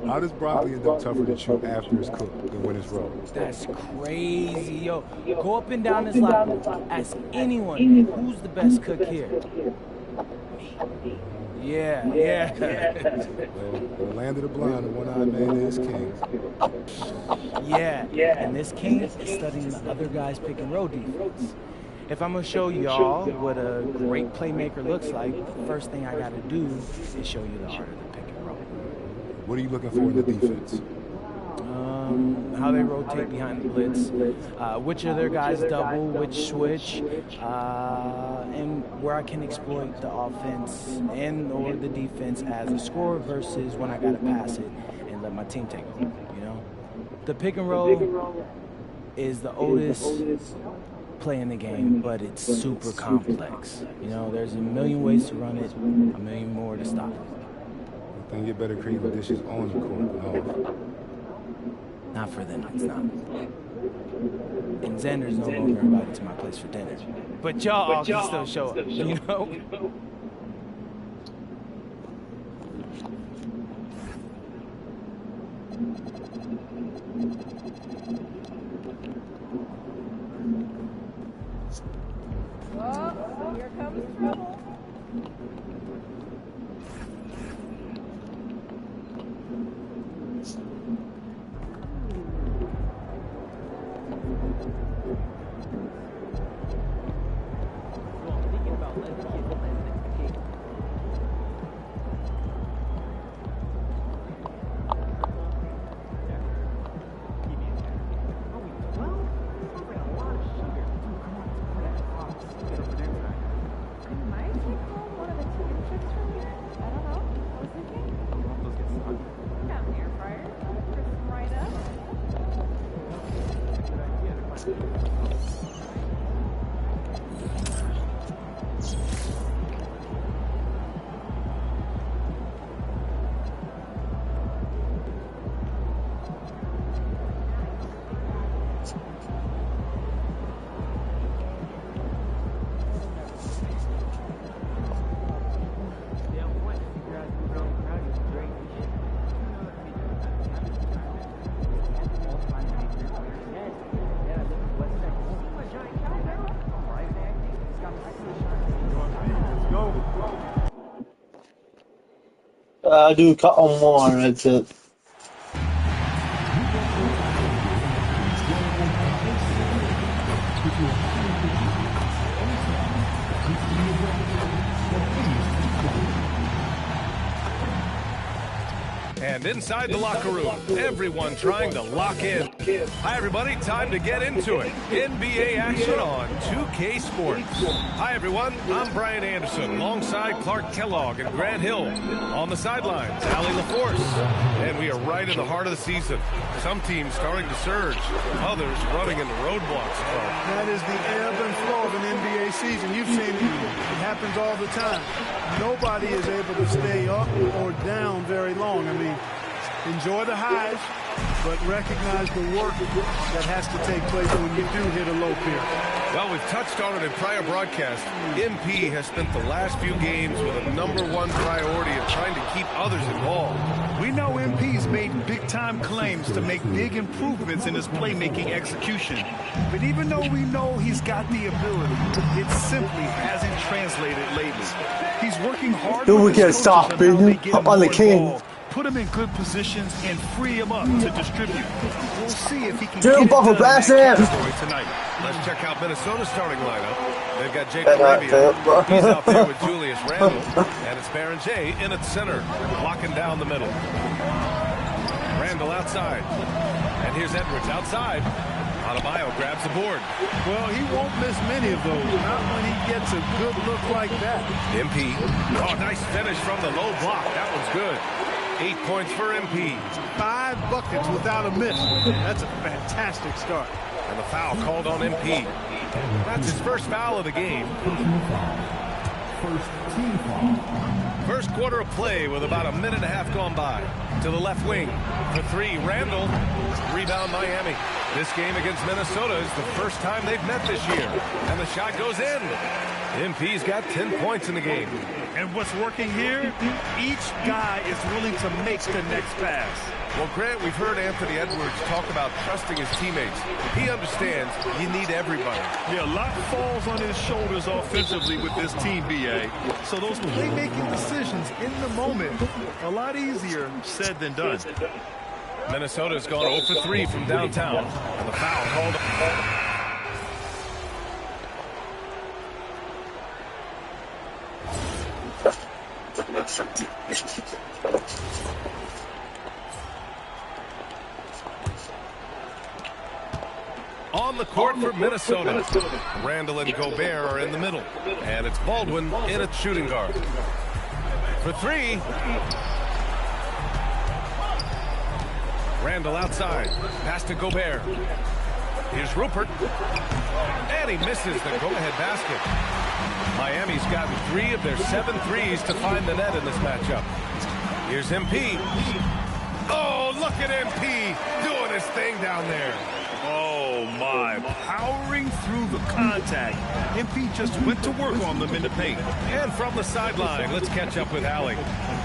I: How does broccoli end up tougher than you after it's cooked than when it's raw?
J: That's crazy. Yo, go up and down this locker. Ask anyone who's the best cook here. Yeah.
I: Well, the land of the blind, the one-eyed man is king.
J: Yeah, and this king is studying the other guy's pick and roll defense. If I'm going to show y'all what a great playmaker looks like, the first thing I got to do is show you the art of the pick and roll.
I: What are you looking for in the defense?
J: How they rotate behind the blitz, which of their guys double, which switch, and where I can exploit the offense and or the defense as a scorer versus when I got to pass it and let my team take over, you know? The pick and roll is the oldest play in the game, but it's super complex. You know, there's a million ways to run it, a million more to stop it.
I: I think you better create the dishes on the court than off.
J: Not for them, it's not. And Xander's no longer invited to my place for dinner. But y'all can still show up, you know?
Q: Oh, here comes trouble.
A: I do cut on one, that's it.
K: And inside the locker room, everyone trying to lock in. Hi, everybody. Time to get into it. NBA action on 2K Sports. Hi, everyone. I'm Brian Anderson, alongside Clark Kellogg and Grant Hill. On the sidelines, Allie LaForce. And we are right in the heart of the season. Some teams starting to surge, others running into roadblocks.
R: That is the ebb and flow of an NBA season. You've seen it. It happens all the time. Nobody is able to stay up or down very long. I mean, enjoy the highs, but recognize the work that has to take place when you do hit a low period.
K: Well, we've touched on it in prior broadcasts. MP has spent the last few games with a #1 priority of trying to keep others involved.
L: We know MP's made big-time claims to make big improvements in his playmaking execution. But even though we know he's got the ability, it simply hasn't translated lately. He's working hard
A: Dude, we
L: with his
A: can't
L: coaches
A: stop,
L: on how they
A: baby.
L: get
A: I'm on the
L: more
A: king.
L: involved, put him in good positions, and free him up to distribute. We'll see if he can
A: Dude,
L: get it
A: Buffalo,
L: done in that
A: blast him.
L: category tonight.
K: Let's check out Minnesota's starting lineup. They've got Jake Arabia. He's out there with Julius Randle. And it's Baron J in at center, locking down the middle. Randle outside. And here's Edwards outside. Adebayo grabs the board.
R: Well, he won't miss many of those, not when he gets a good look like that.
K: MP. Oh, nice finish from the low block. That one's good. 8 points for MP.
R: 5 buckets without a miss. That's a fantastic start.
K: And the foul called on MP. That's his first foul of the game. First quarter of play with about a minute and a half gone by. To the left wing. For 3, Randall. Rebound, Miami. This game against Minnesota is the first time they've met this year. And the shot goes in. MP's got 10 points in the game.
L: And what's working here? Each guy is willing to make the next pass.
K: Well, Grant, we've heard Anthony Edwards talk about trusting his teammates. He understands you need everybody.
L: Yeah, a lot falls on his shoulders offensively with this team, BA. So those playmaking decisions in the moment, a lot easier said than done.
K: Minnesota's gone 0 for 3 from downtown. And the foul called. On the court for Minnesota. Randall and Gobert are in the middle. And it's Baldwin in at shooting guard. For 3. Randall outside. Pass to Gobert. Here's Rupert. And he misses the go-ahead basket. Miami's gotten 3 of their 7 threes to find the net in this matchup. Here's MP. Oh, look at MP doing his thing down there.
L: Oh, my. Powering through the contact. MP just went to work on them in the paint.
K: And from the sideline, let's catch up with Allie.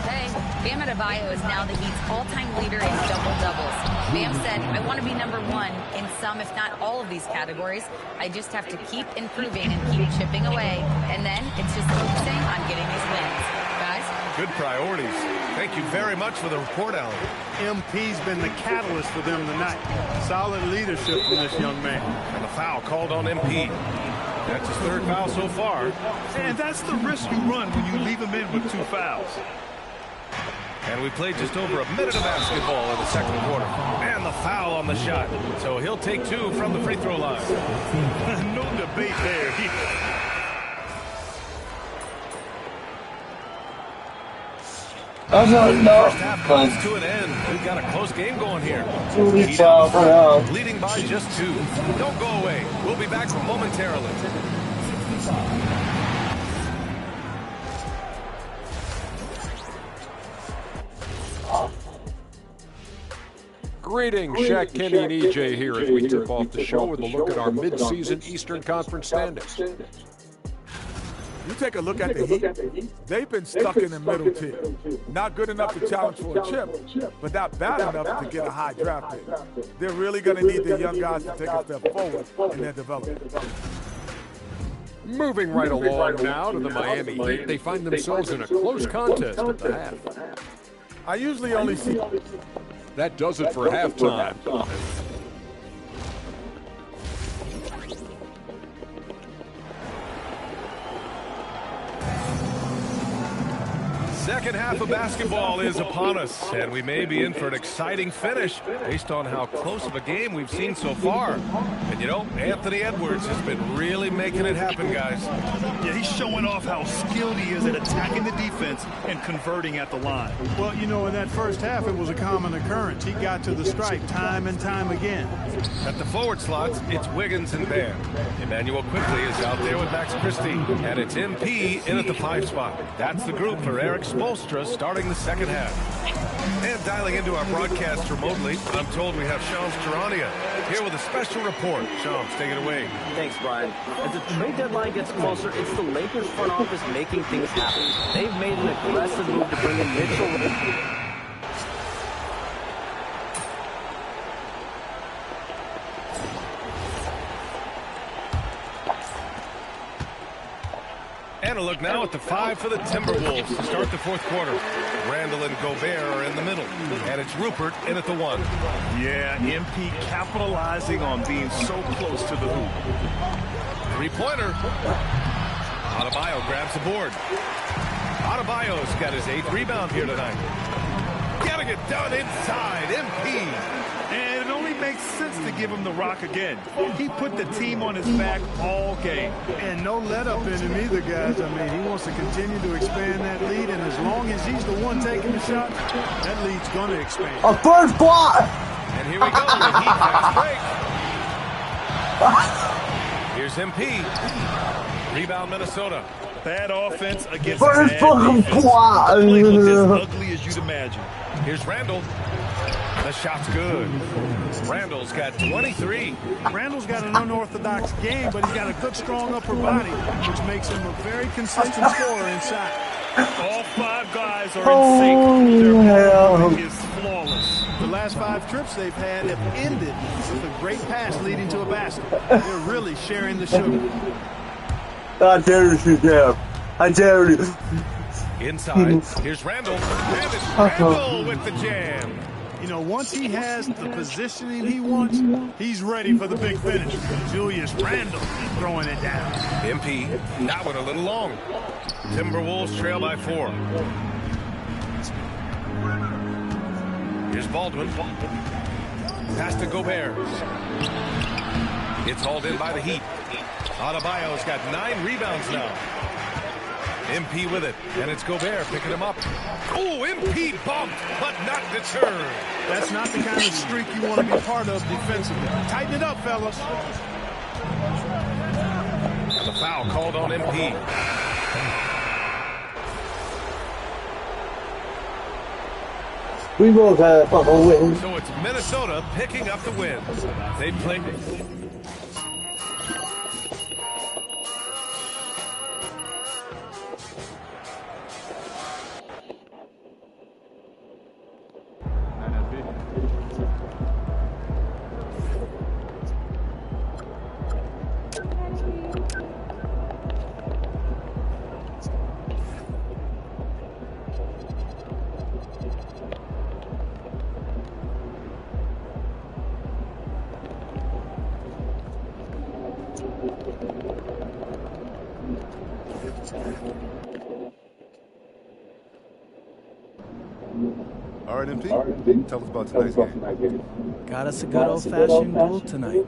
F: Hey, Bam Adebayo is now the Heat's all-time leader in double-doubles. Bam said, I want to be #1 in some, if not all of these categories. I just have to keep improving and keep chipping away. And then it's just focusing on getting these wins. Guys?
K: Good priorities. Thank you very much for the report, Allie.
R: MP's been the catalyst for them tonight. Solid leadership from this young man.
K: And the foul called on MP. That's his 3rd foul so far.
L: And that's the risk you run when you leave him in with 2 fouls.
K: And we played just over a minute of basketball in the second quarter. And the foul on the shot. So he'll take 2 from the free throw line.
L: No debate there.
K: First half comes to an end. We've got a close game going here. Leading by just 2. Don't go away. We'll be back momentarily.
G: Greetings, Shaq, Kenny, and EJ here as we tip off the show with a look at our mid-season Eastern Conference standings.
S: You take a look at the Heat, they've been stuck in the middle tier. Not good enough to challenge for a chip, but not bad enough to get a high draft pick. They're really going to need the young guys to take a step forward in their development.
G: Moving right along now to the Miami Heat, they find themselves in a close contest at the half.
S: I usually only see...
G: That does it for halftime.
K: Second half of basketball is upon us, and we may be in for an exciting finish based on how close of a game we've seen so far. And you know, Anthony Edwards has been really making it happen, guys.
L: Yeah, he's showing off how skilled he is at attacking the defense and converting at the line.
R: Well, you know, in that first half, it was a common occurrence. He got to the stripe time and time again.
K: At the forward slots, it's Wiggins and Bam. Emmanuel quickly is out there with Max Christie, and it's MP in at the 5 spot. That's the group for Eric Spoelstra starting the second half. And dialing into our broadcast remotely, I'm told we have Shams Charania here with a special report. Shams, take it away.
P: Thanks, Brian. As the trade deadline gets closer, it's the Lakers front office making things happen. They've made an aggressive move to bring in Mitchell.
K: And a look now at the 5 for the Timberwolves to start the fourth quarter. Randall and Gobert are in the middle. And it's Rupert in at the 1.
L: Yeah, MP capitalizing on being so close to the hoop.
K: 3-pointer. Adebayo grabs the board. Adebayo's got his 8th rebound here tonight. Gotta get done inside. MP.
L: And it only makes sense to give him the rock again. He put the team on his back all game.
R: And no let up in him either, guys. I mean, he wants to continue to expand that lead, and as long as he's the one taking the shot, that lead's going to expand.
A: A first block!
K: And here we go, the Heat fast break. Here's MP. Rebound, Minnesota.
L: Bad offense against
A: first
L: bad
A: fucking
L: defense.
A: block!
L: The play looked as ugly as you'd imagine.
K: Here's Randall. The shot's good. Randall's got 23.
R: Randall's got an unorthodox game, but he's got a good, strong upper body, which makes him a very consistent scorer inside.
L: All 5 guys are in sync. Their ball moving is flawless.
R: The last 5 trips they've had have ended with a great pass leading to a basket. They're really sharing the sugar.
A: I dare you shoot there. I dare you.
K: Inside. Here's Randall. And it's Randall with the jam.
R: You know, once he has the positioning he wants, he's ready for the big finish. Julius Randle throwing it down.
K: MP, that one a little long. Timberwolves trail by 4. Here's Baldwin. Pass to Gobert. It's hauled in by the Heat. Adebayo's got 9 rebounds now. MP with it, and it's Gobert picking him up. Oh, MP bumped, but not deterred.
R: That's not the kind of streak you want to be part of defensively. Tighten it up, fellas.
K: The foul called on MP.
A: We both had a fucking win.
K: So it's Minnesota picking up the win. They played.
I: All right, MP, tell us about tonight's game.
J: Got us a good old-fashioned duel tonight.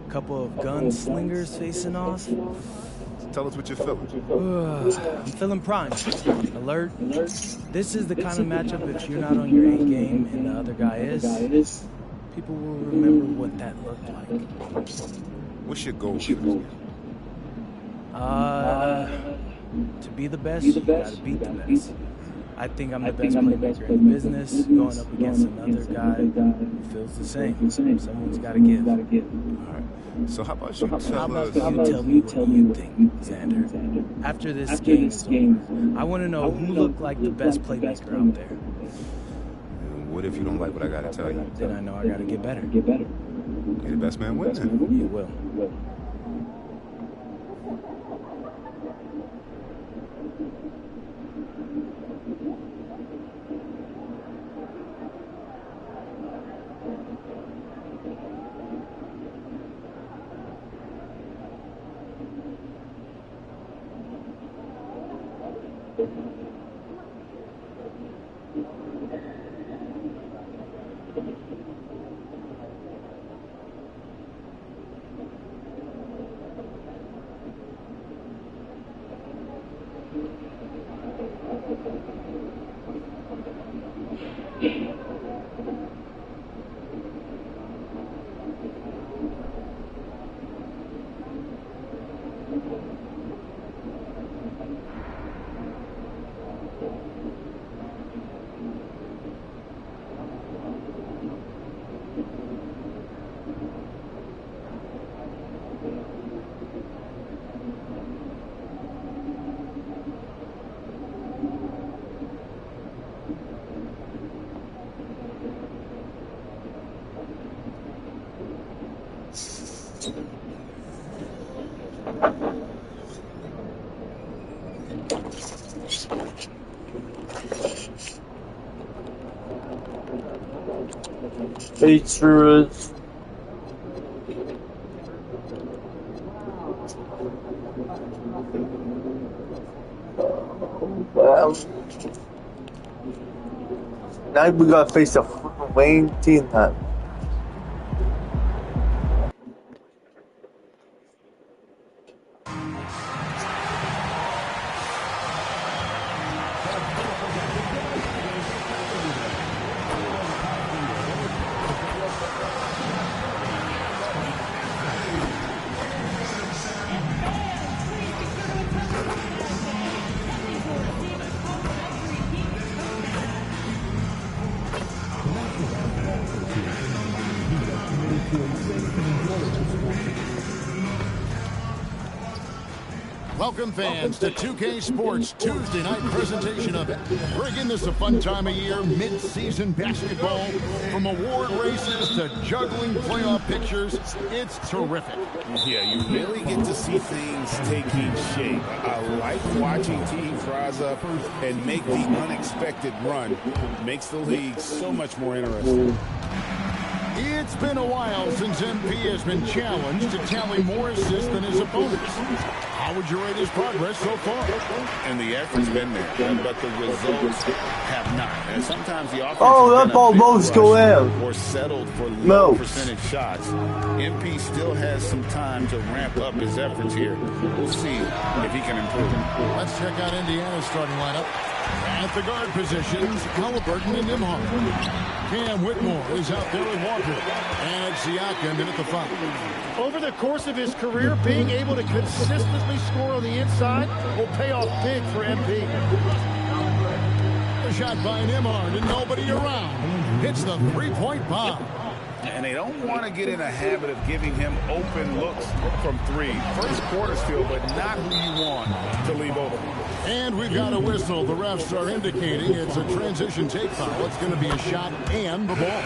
J: A couple of gunslingers facing off.
I: Tell us what you're feeling.
J: I'm feeling prime, alert. This is the kind of matchup if you're not on your A game and the other guy is, people will remember what that looked like.
I: What's your goal for this game?
J: To be the best, you gotta beat the best. I think I'm the best playmaker in the business. Going up against another guy who feels the same. Someone's got to give. All
I: right. So how about you tell
J: me what you think, Xander? After this game is over, I want to know who looked like the best playmaker out there.
I: What if you don't like what I got to tell you?
J: Then I know I got to get better.
I: You're the best man win then.
J: You will.
A: Patriots. Now we gotta face a Wayne team time.
C: Welcome fans to 2K Sports Tuesday night presentation of it. Bringing this a fun time of year, mid-season basketball, from award races to juggling playoff pictures. It's terrific.
E: Yeah, you really get to see things taking shape. I like watching teams rise up and make the unexpected run. Makes the league so much more interesting.
C: It's been a while since MP has been challenged to tally more assists than his opponents. How would you rate his progress so far?
E: And the effort's been there, but the results have not. And sometimes the offense
A: that ball most go in.
E: Or settled for low percentage shots. MP still has some time to ramp up his efforts here. We'll see if he can improve.
C: Let's check out Indiana's starting lineup. At the guard positions, Halliburton and Nimhart. Cam Whitmore is out there with Walker. And it's Siakam in at the 5.
T: Over the course of his career, being able to consistently score on the inside will pay off big for MP.
C: A shot by Nimhart and nobody around. Hits the three-point bomb.
E: And they don't want to get in a habit of giving him open looks from 3. First quarter's feel, but not who you want to leave open.
C: And we've got a whistle. The refs are indicating it's a transition take foul. It's going to be a shot and the ball.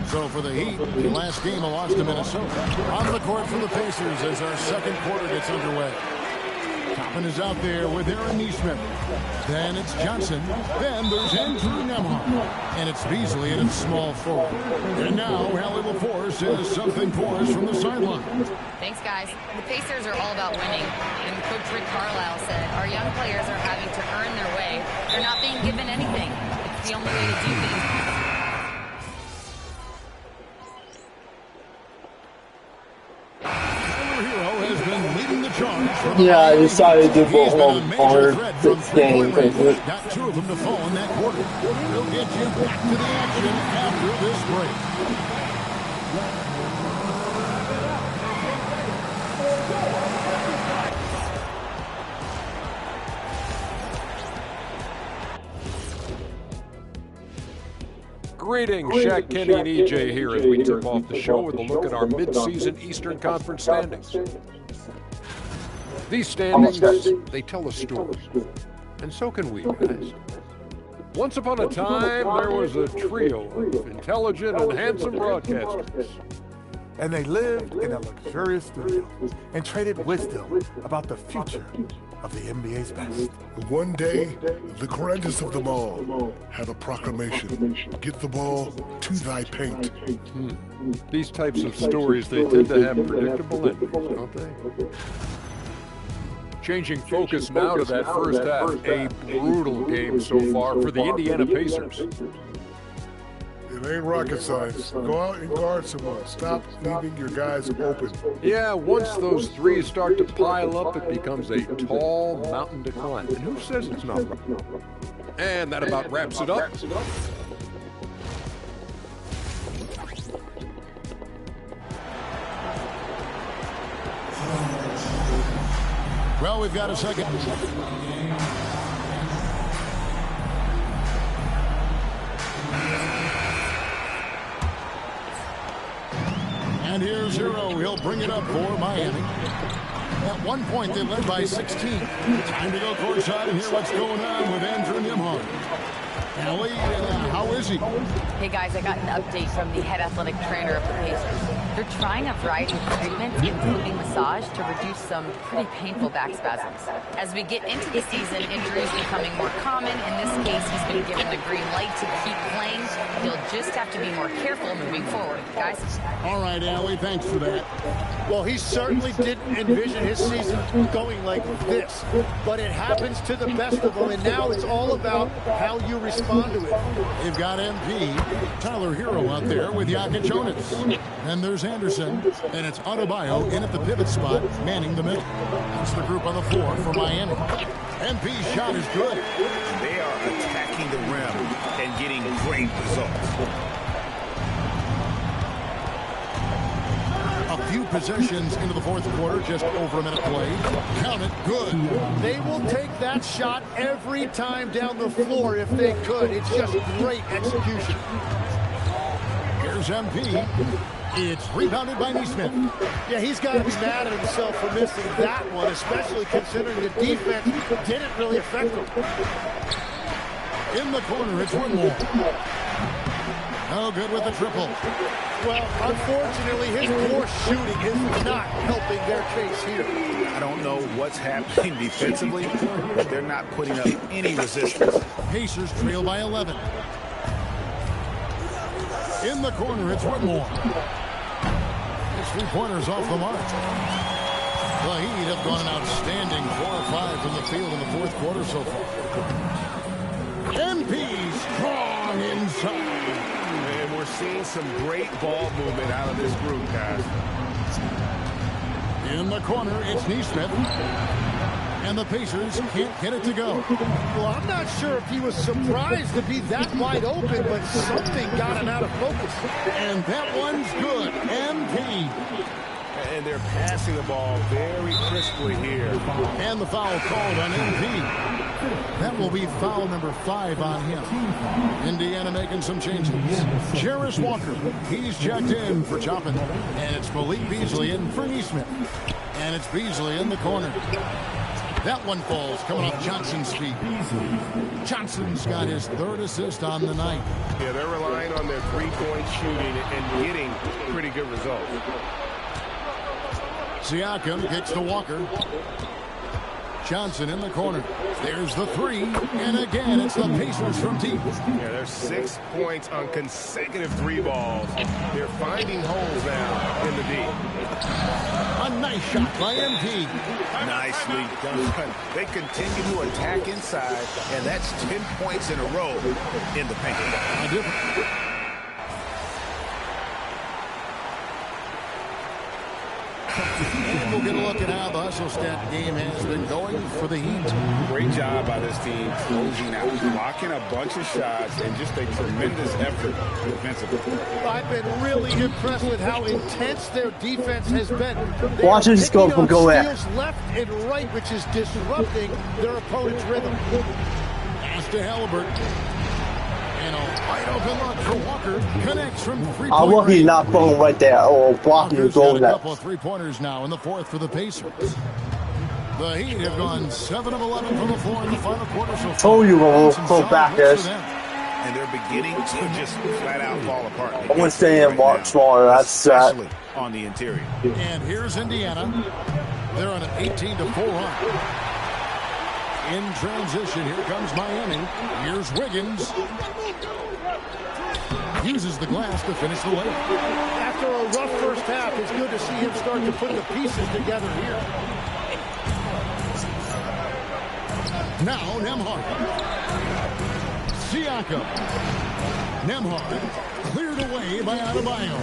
C: So for the Heat, the last game a loss to Minnesota. On the court for the Pacers as our second quarter gets underway. Toppin is out there with Aaron Nesmith. Then it's Johnson. Then there's Andrew Nemhart. And it's Beasley and it's small forward. And now Hallie LaForce says something for us from the sideline.
F: Thanks, guys. The Pacers are all about winning. And Coach Rick Carlisle said, our young players are having to earn their way. They're not being given anything. It's the only way to do things.
A: Yeah, I decided to go home for this game.
C: Got 2 of them to fall in that quarter. We'll get you back to the action after this break.
G: Greetings, Shaq, Kenny, and EJ here as we tip off the show with a look at our mid-season Eastern Conference standings. These standings, they tell a story, and so can we, guys. Once upon a time, there was a trio of intelligent and handsome broadcasters.
S: And they lived in a luxurious studio and traded wisdom about the future of the NBA's best.
H: One day, the grandest of them all had a proclamation. Get the ball to thy paint.
G: These types of stories, they tend to have predictable endings, don't they? Changing focus now to that first half. A brutal game so far for the Indiana Pacers.
H: It ain't rocket science. Go out and guard someone. Stop leaving your guys open.
G: Yeah, once those threes start to pile up, it becomes a tall mountain to climb. And who says it's not right? And that about wraps it up.
C: Well, we've got a second. And here's Hero. He'll bring it up for Miami. At one point, they led by 16. Time to go courtside and hear what's going on with Andrew Nimhart. Hallie, how is he?
F: Hey guys, I got an update from the head athletic trainer of the Pacers. They're trying a variety of treatments, including massage, to reduce some pretty painful back spasms. As we get into the season, injuries becoming more common. In this case, he's been given the green light to keep playing. He'll just have to be more careful moving forward, guys.
C: All right, Hallie, thanks for that.
T: Well, he certainly didn't envision his season going like this, but it happens to the best of them, and now it's all about how you respond to it.
C: They've got MP, Tyler Hero out there with Jokic Jonas. And there's Anderson, and it's Adebayo in at the pivot spot, manning the middle. That's the group on the floor for Miami. MP's shot is good.
E: They are attacking the rim and getting great results.
C: A few possessions into the fourth quarter, just over a minute played. Count it, good.
T: They will take that shot every time down the floor if they could. It's just great execution.
C: Here's MP. It's rebounded by Neesmith.
T: Yeah, he's got to be mad at himself for missing that one, especially considering the defense didn't really affect him.
C: In the corner, it's Whitmore. No good with the triple.
T: Well, unfortunately, his poor shooting is not helping their case here.
E: I don't know what's happening defensively, but they're not putting up any resistance.
C: Pacers trail by 11. In the corner, it's Whitmore. His three-pointers off the mark. The Heat have gone an outstanding 4 or 5 from the field in the fourth quarter so far. MP strong inside.
K: And we're seeing some great ball movement out of this group, guys.
C: In the corner, it's Neesmith. And the Pacers can't get it to go.
T: Well, I'm not sure if he was surprised to be that wide open, but something got him out of focus.
C: And that one's good. MP.
K: And they're passing the ball very crisply here.
C: And the foul called on MP. That will be foul number 5 on him. Indiana making some changes. Jarris Walker, he's checked in for Chopin. And it's Malik Beasley in for Neesmith. And it's Beasley in the corner. That one falls coming off Johnson's feet. Johnson's got his 3rd assist on the night.
K: Yeah, they're relying on their three-point shooting and getting pretty good results.
C: Siakam kicks to Walker. Johnson in the corner. There's the 3. And again, it's the Pacers from deep.
K: Yeah, there's 6 points on consecutive 3 balls. They're finding holes now in the D.
C: A nice shot by MP.
E: Nicely done. They continue to attack inside, and that's 10 points in a row in the paint.
C: And we'll get a look at how the hustle stat game has been going for the Heat.
E: Great job by this team closing out, blocking a bunch of shots, and just a tremendous effort defensively.
T: I've been really impressed with how intense their defense has been.
A: Watch it just go in.
T: Left and right, which is disrupting their opponent's rhythm.
C: Pass to Halliburton. And a wide open look for Walker. Connects from 3-point
A: I want he's not throwing right there or blocking the goal
C: net.
A: net.
C: A couple of 3-pointers now in the fourth for the Pacers. The Heat have gone 7 of 11 from the floor in the final quarter so far.
A: Told you we'll go back this.
E: And they're beginning to just flat out fall apart.
A: I'm going to stay in Mark smaller. That's
E: on the interior.
C: And here's Indiana. They're on an 18-4 run. In transition, here comes Miami. Here's Wiggins. Uses the glass to finish the layup.
T: After a rough first half, it's good to see him start to put the pieces together here.
C: Now Nembhard. Siakam. Nembhard cleared away by Adebayo.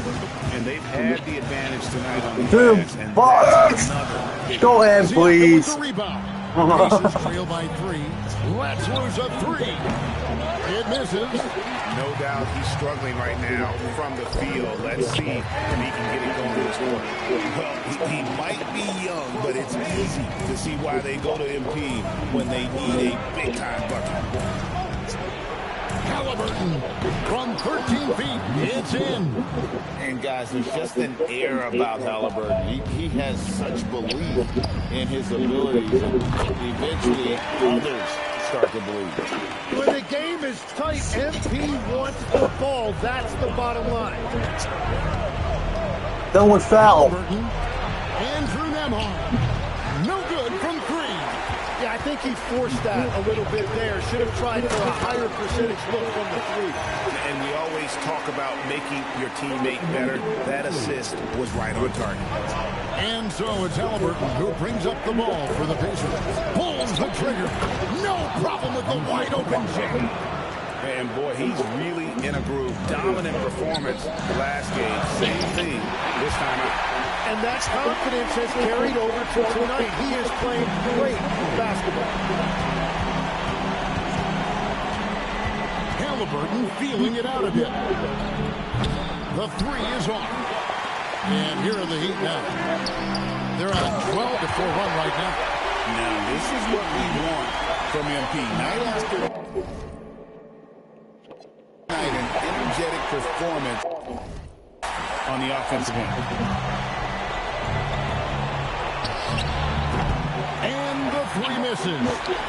E: And they've had the advantage tonight on the glass.
A: Go ahead, please.
C: With the rebound. Pacers trail by 3. Let's lose a 3. It misses.
E: No doubt he's struggling right now from the field. Let's see if he can get it going this quarter. Well, he might be young, but it's easy to see why they go to MP when they need a big-time bucket.
C: Halliburton from 13 feet. It's in.
E: And, guys, there's just an air about Halliburton. He has such belief in his abilities, and eventually others start to believe.
T: When the game is tight, MP wants the ball. That's the bottom line.
A: That one foul.
C: Andrew Nembhard. No good from 3.
T: Yeah, I think he forced that a little bit there. Should have tried for a higher percentage look from the 3.
E: And we always talk about making your teammate better. That assist was right on target.
C: And so it's Halliburton who brings up the ball for the Pacers. Pulls the trigger. No problem with the wide open jam.
E: And boy, he's really in a groove. Dominant performance last game. Same thing this time out.
T: And that confidence has carried over to tonight. He is playing great basketball.
C: Halliburton feeling it out a bit. The 3 is on. And here are the Heat now. They're on a 12-4 run right now.
E: Now, this is what we want from MP. Night after night, an energetic performance on the offensive end.
C: And the three misses.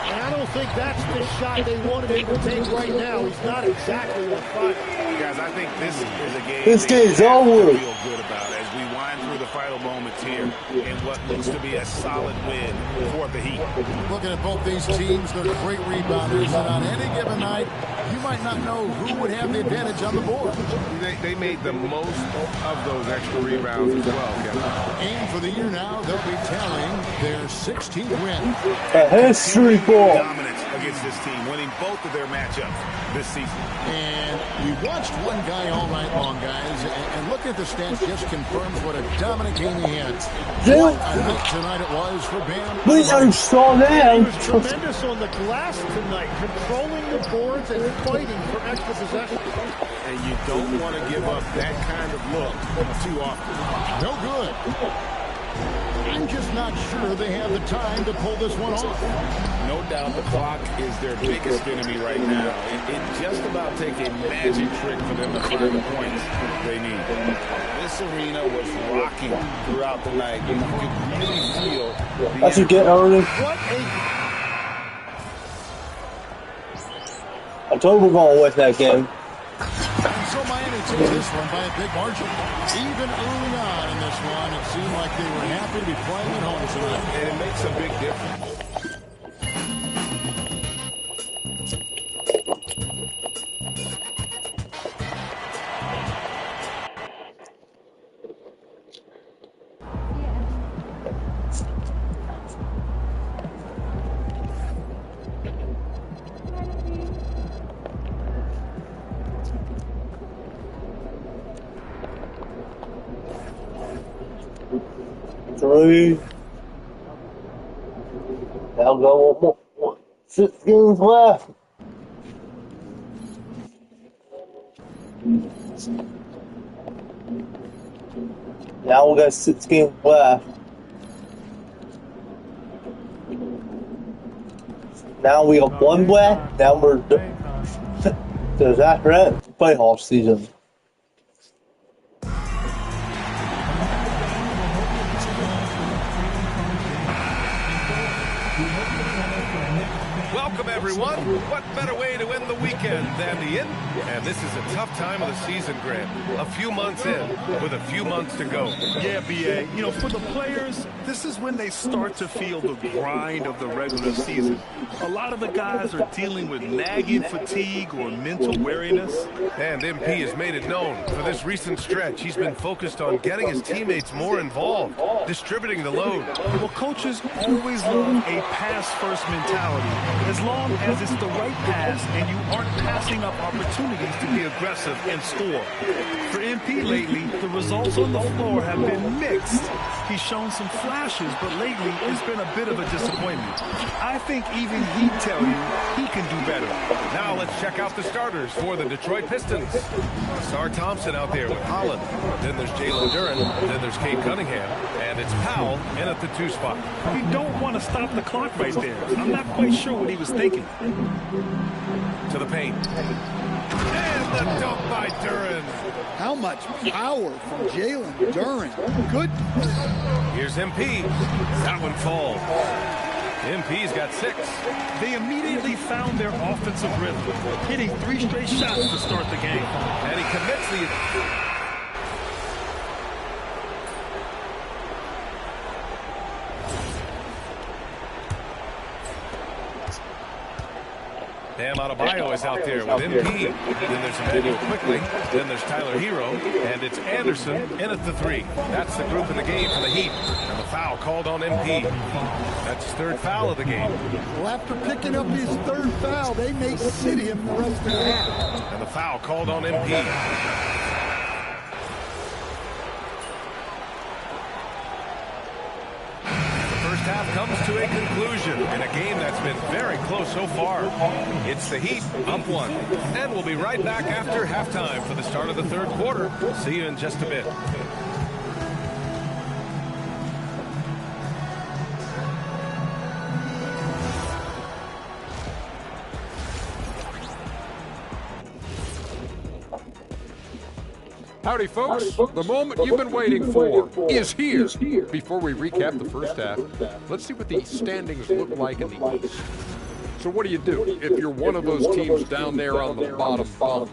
T: And I don't think that's the shot they wanted him to take right now. He's not exactly on fire.
E: Guys, I think this is a game
A: This game's over.
E: feel good about as we wind through the final moments here in what looks to be a solid win for the Heat.
C: Looking at both these teams, they're great rebounders, and on any given night, you might not know who would have the advantage on the board.
K: They made the most of those extra rebounds as well, Kevin.
C: And for the year now, they'll be tallying their 16th win.
A: A history ball.
E: Dominance against this team, winning both of their matchups this season.
C: And we watched one guy all night long, guys, and looking at the stats just confirms what a dominant game he had. What a night tonight it was for Bam.
A: We saw that.
T: He was tremendous on the glass tonight, controlling the boards and fighting for extra possession.
E: And you don't want to give up that kind of look too often.
C: No good. I'm just not sure they have the time to pull this one off.
E: No doubt the clock is their biggest enemy right now. It just about take a magic trick for them to find the points they need. This arena was rocking throughout the night. You could really feel the
A: That's a get early. I told you we're going to win that game.
C: And so Miami takes this one by a big margin. Even early on in this one, it seemed like they were happy to be playing at home tonight.
E: And it makes a big difference.
A: Three. Now go one more. 6 games left. Now we got 6 games left. Now we got 1 left. Now we're so that's right. Playoff season.
K: Welcome, everyone. What better way to end the weekend than the end? And this is a tough time of the season, Grant. A few months in, with a few months to go.
L: Yeah, B.A. You know, for the players, this is when they start to feel the grind of the regular season. A lot of the guys are dealing with nagging fatigue or mental weariness.
K: And MP has made it known. For this recent stretch, he's been focused on getting his teammates more involved, distributing the load.
L: Well, coaches always love a pass-first mentality. As long as it's the right pass and you aren't passing up opportunities to be aggressive and score. For MP lately, the results on the floor have been mixed. He's shown some flashes, but lately it's been a bit of a disappointment. I think even he'd tell you he can do better.
K: Now let's check out the starters for the Detroit Pistons. Sar Thompson out there with Holland. Then there's Jalen Duren. Then there's Cade Cunningham. And it's Powell in at the 2 spot.
L: You don't want to stop the clock right there. I'm not quite sure what he was thinking.
K: To the paint. And the dunk by Duren.
B: How much power from Jalen Duren. Good.
K: Here's MP. That one falls. MP's got 6.
L: They immediately found their offensive rhythm, hitting 3 straight shots to start the game.
K: And he commits the... Bam Adebayo is out there with MP. Then there's Emmanuel Quickly. Then there's Tyler Hero. And it's Anderson in at the 3. That's the group in the game for the Heat. And the foul called on MP. That's his 3rd foul of the game.
B: Well, after picking up his 3rd foul, they may sit him the rest of the half.
K: And the foul called on MP. First half comes to a conclusion in a game that's been very close so far. It's the Heat up 1. And we'll be right back after halftime for the start of the 3rd quarter. See you in just a bit.
G: Howdy, folks. The moment you've been waiting for is here. Before we recap the first half, let's see what the standings look like in the East. So what do if you're one of those teams down there on the bottom bunk?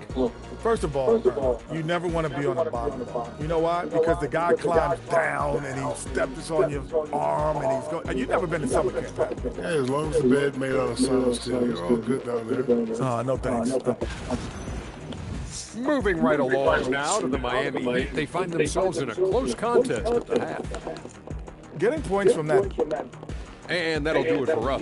S: First of all, you never want to be on the bottom. You know why? Because the guy climbs down and he steps on your arm and he's going. You've never been to summer camp, have you?
H: Yeah, as long as the bed made out of silent steel, you're all good down there.
S: Oh, no thanks.
G: Moving right along now to the Miami Heat, they find themselves in a close contest at the half.
S: Getting points from that.
G: And that'll do it for us.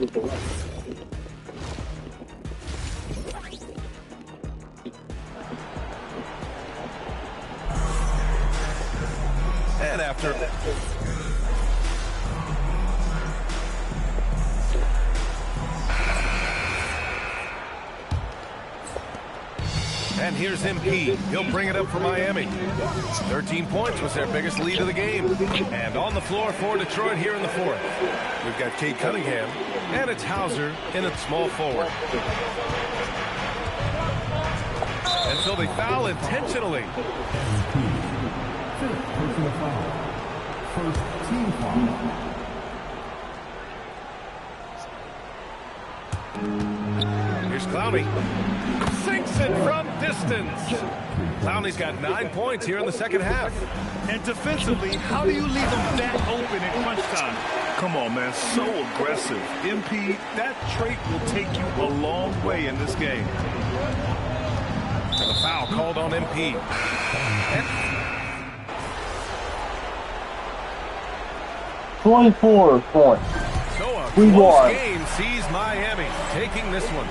K: And after. And here's MP. He'll bring it up for Miami. 13 points was their biggest lead of the game. And on the floor for Detroit here in the fourth. We've got Cade Cunningham, and it's Hauser in at small forward. And so they foul intentionally.
C: First team foul.
K: Here's Clowney. Sinks it from distance. Clowney's got 9 points here in the second half.
L: And defensively, how do you leave them that open in crunch time? Come on, man. So aggressive. MP, that trait will take you a long way in this game.
K: And the foul called on MP.
A: 24 points.
K: So a
A: We
K: close
A: won.
K: game sees Miami taking this one.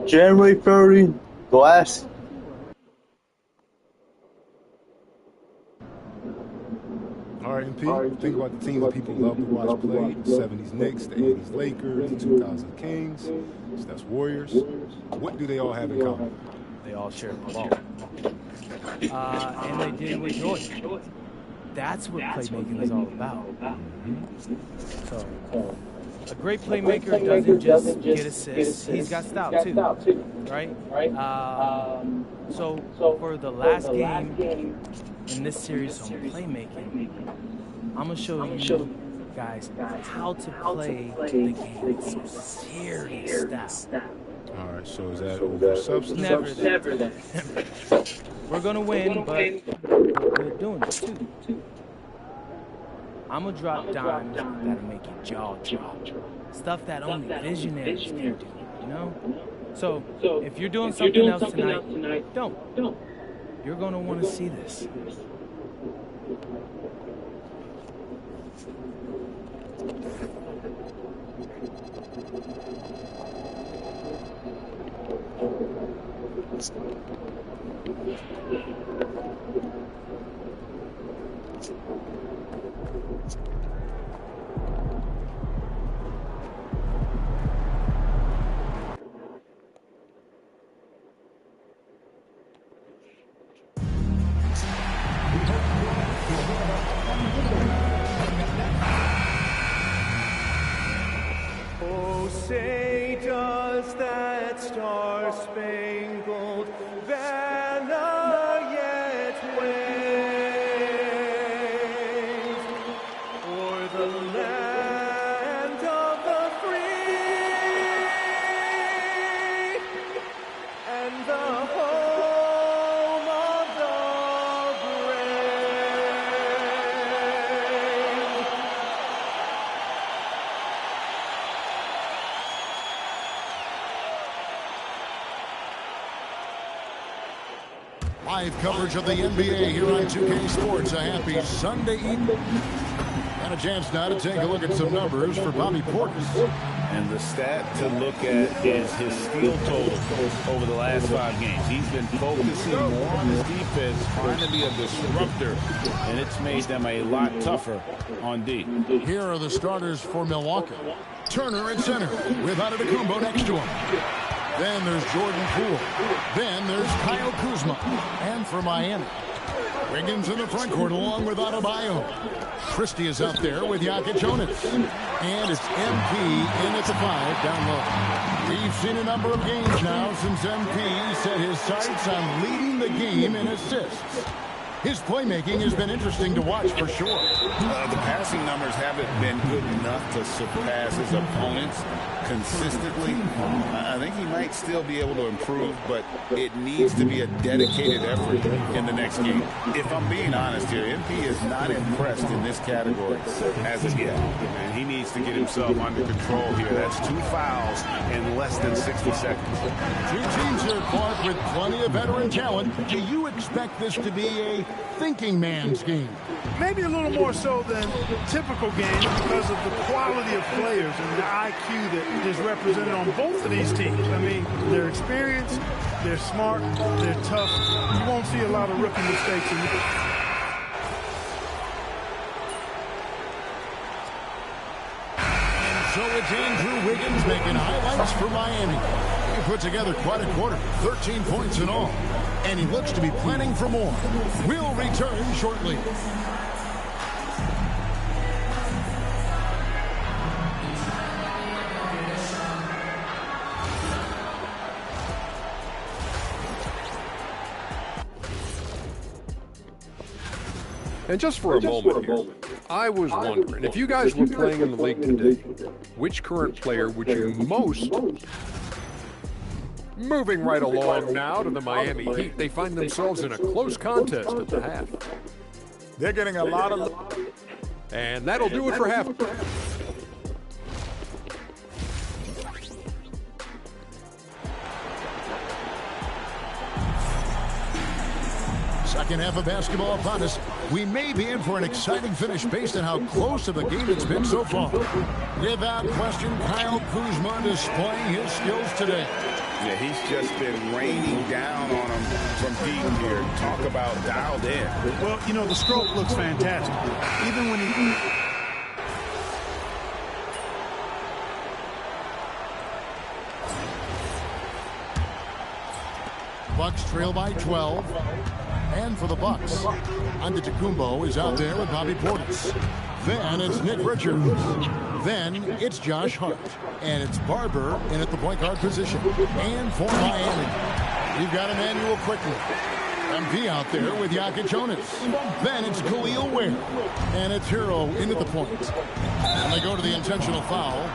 A: January 30, glass.
I: All right, MP, think about the teams that people love to watch play. The 70s Knicks, the 80s Lakers, the 2000 Kings, that's Warriors. What do they all have in common?
J: They all share the ball. And they did with Jordan. That's what playmaking is all about. So, a great playmaker doesn't just get assists. He's got style too, right? So for the last game in this series on playmaking, I'm gonna show you guys how to play the game with some serious style.
I: All right, so is that over substance?
J: Never that. We're gonna win, but we're doing it too. I'm gonna drop dimes that'll make your jaw drop. Stuff that only visionaries can do, you know? So, if you're doing something else tonight, don't. You're gonna wanna see this.
K: Oh, say does that star-spangled banner yet wave o'er the land of the free and the home of the brave?
C: Live coverage of the NBA here on 2K Sports. A happy Sunday evening. And got a chance now to take a look at some numbers for Bobby Portis.
E: And the stat to look at is his steal total over the last 5 games. He's been focusing more on his defense, trying to be a disruptor, and it's made them a lot tougher on D.
C: Here are the starters for Milwaukee. Turner at center with Antetokounmpo next to him. Then there's Jordan Poole. Then there's Kyle Kuzma. And for Miami, Wiggins in the front court along with Adebayo. Christie is out there with Jokic. And it's MP in at the 5 down low. We've seen a number of games now since MP set his sights on leading the game in assists. His playmaking has been interesting to watch for sure.
E: The passing numbers haven't been good enough to surpass his opponents consistently. I think he might still be able to improve, but it needs to be a dedicated effort in the next game. If I'm being honest here, MP is not impressed in this category as of yet. And he needs to get himself under control here. That's 2 fouls in less than 60 seconds.
C: 2 teams here, Clark, with plenty of veteran talent. Do you expect this to be a thinking man's game?
R: Maybe a little more so than typical games because of the quality of players and the IQ that is represented on both of these teams. I mean, they're experienced, they're smart, they're tough. You won't see a lot of rookie mistakes in this.
C: So it's Andrew Wiggins making highlights for Miami. He put together quite a quarter, 13 points in all. And he looks to be planning for more. We'll return shortly.
G: And just for a moment here, I was wondering, if you guys were playing in the league today, which current player would you most... Moving right along now to the Miami Heat, they find themselves in a close contest at the half.
S: They're getting a lot of...
G: And that'll do it for half.
C: Second half of basketball upon us. We may be in for an exciting finish based on how close of a game it's been so far. Without question, Kyle Kuzma displaying his skills today.
E: Yeah, he's just been raining down on him from deep here. Talk about dialed in.
R: Well, you know, the stroke looks fantastic. Even when he...
C: Bucks trail by 12. And for the Bucks, Antetokounmpo is out there with Bobby Portis. Then it's Nick Richards. Then it's Josh Hart. And it's Barber in at the point guard position. And for Miami, you've got Emmanuel Quickly. MP out there with Jokic. Then it's Khalil Ware. And it's Hero in at the point. And they go to the intentional foul.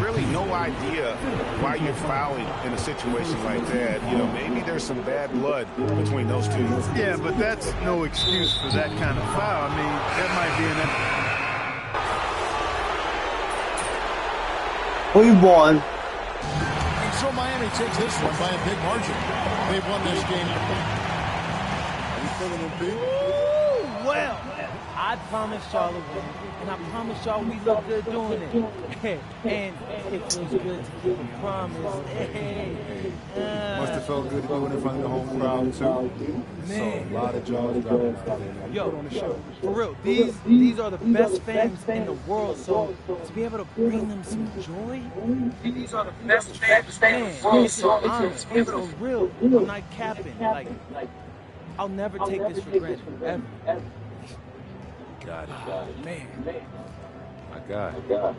E: Really no idea why you're fouling in a situation like that. You know, maybe there's some bad blood between those two.
R: Yeah, but that's no excuse for that kind of foul. I mean, that might be
A: We won.
C: And so Miami takes this one by a big margin. They've won this game.
J: Well, I promised y'all a win, and I promised y'all we look good doing it. And it feels good to keep a promise.
I: Must have felt good to do it in front of the home crowd, too.
J: Man.
I: So, a lot of jaws dropping out there.
J: Yo, on the show. For real, these are the best fans in the world, so to be able to bring them some joy, these are the best fans in the world. It's an honor. It's for real. I'm not capping. Like, I'll never take this for granted, ever.
I: Got it.
J: Oh, man.
I: My God.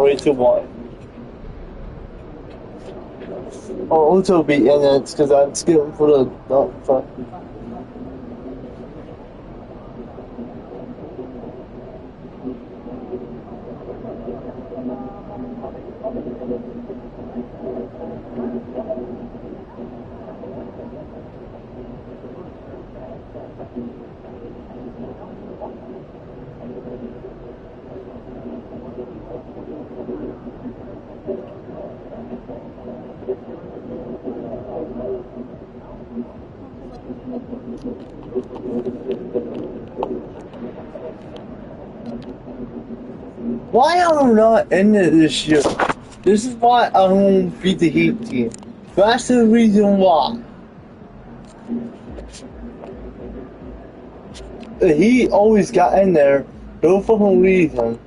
A: 3, 2, 1. I'll also be in it because I'm skipping for the front. Why am I not in it this year? This is why I don't beat the Heat team. That's the reason why. The Heat always got in there, no fucking reason.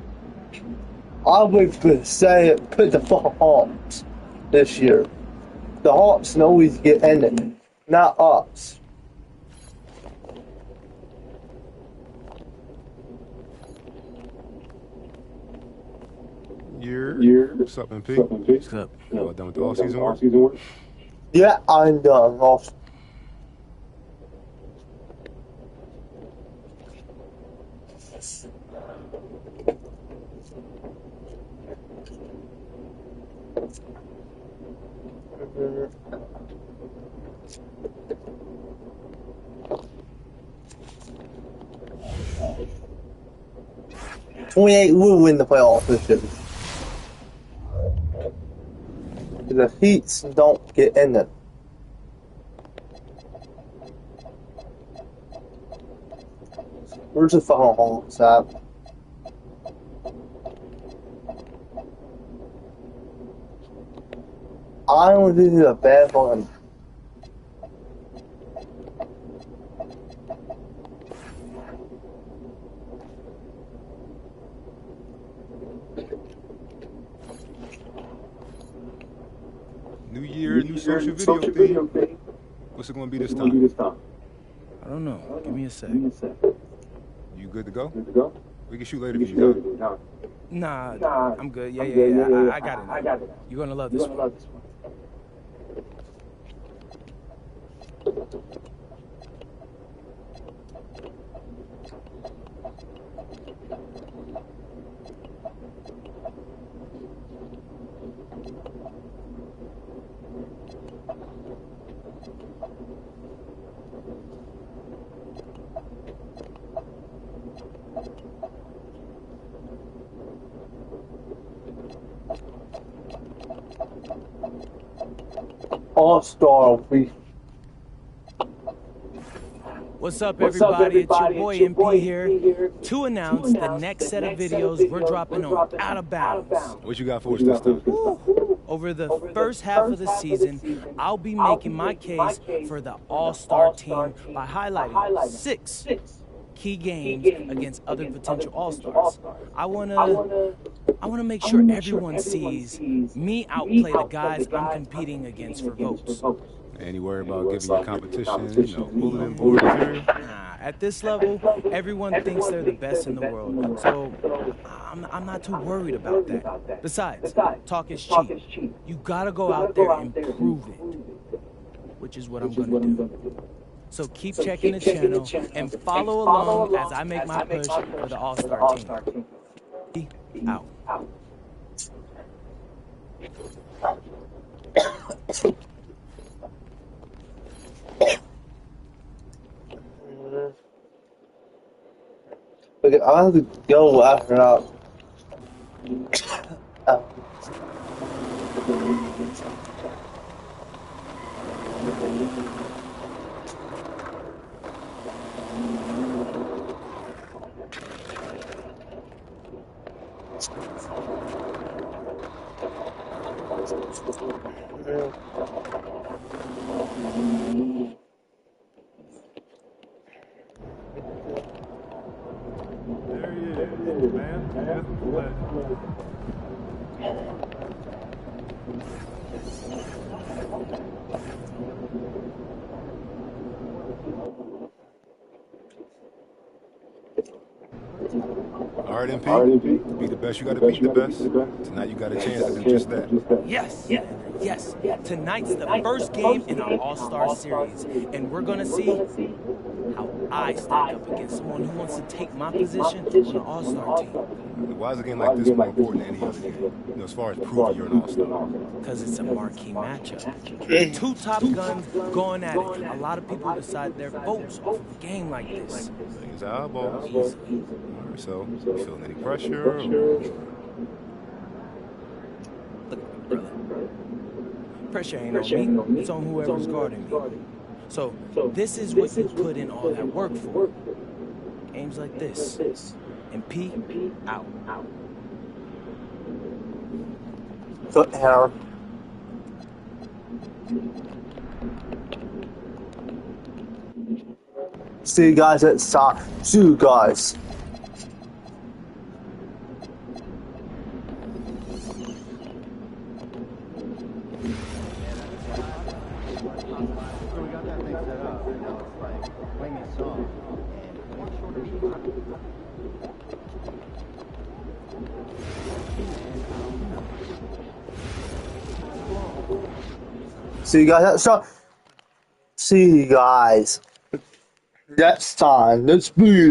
A: I would say put the fucking Hawks this year. The Hawks always get in it, not us.
I: What's up, MP? What's up? You all done with the all-season work?
A: Yeah, I'm done. Awesome. '28 will win the playoffs this year. The Heats don't get in it. Where's the fucking Hawks at? I don't think it's a bad one.
I: New year, new social video thing. What's it going to be this time?
J: I don't know. Give me a sec.
I: You good to go? We can shoot later if you got it.
J: Nah, I'm good. Yeah. I got it. You're going to love this one.
A: All-Star week.
J: What's up, everybody? It's your boy MP here to announce the next set of videos we're dropping on Out of Bounds.
I: What you got for us this time?
J: Over the first half of the season, I'll be making my case for the All-Star team by highlighting 6 key games against other potential All-Stars. I wanna make sure everyone sees me outplay the guys I'm competing against for votes.
I: Ain't you worried about giving your competition, bulletin board material?
J: Nah, at this level, everyone thinks they're the best in the world, so I'm not too worried about that. Besides, talk is cheap. You gotta go out there and prove it, which is what I'm gonna do. So keep checking the channel and follow along as I make my push for the All-Star team. Out.
A: Okay, I have to go after that.
G: There he is, man, myth, legend.
I: All All right, MP. To be the best, you got to beat the best. Tonight, you got a chance to do just that.
J: Yes, yes. Tonight's the first game in our All-Star Series, and we're going to see how I stack up against someone who wants to take my position on the All-Star team.
I: Why is a game like this more important than any other game? You know, as far as proving you're an all-star.
J: Because it's a marquee matchup. Two top guns going at it. A lot of people decide their votes off of a game like this.
I: Millions of eyeballs. All right, so, you feeling any pressure? Or...
J: Look, brother. Pressure ain't on me. It's on whoever's guarding me. So, this is what you put in all that work for. Games like this. MP, out.
A: Foot hair. See you guys at time. See you guys. See you guys next time. See you guys next time. Let's be.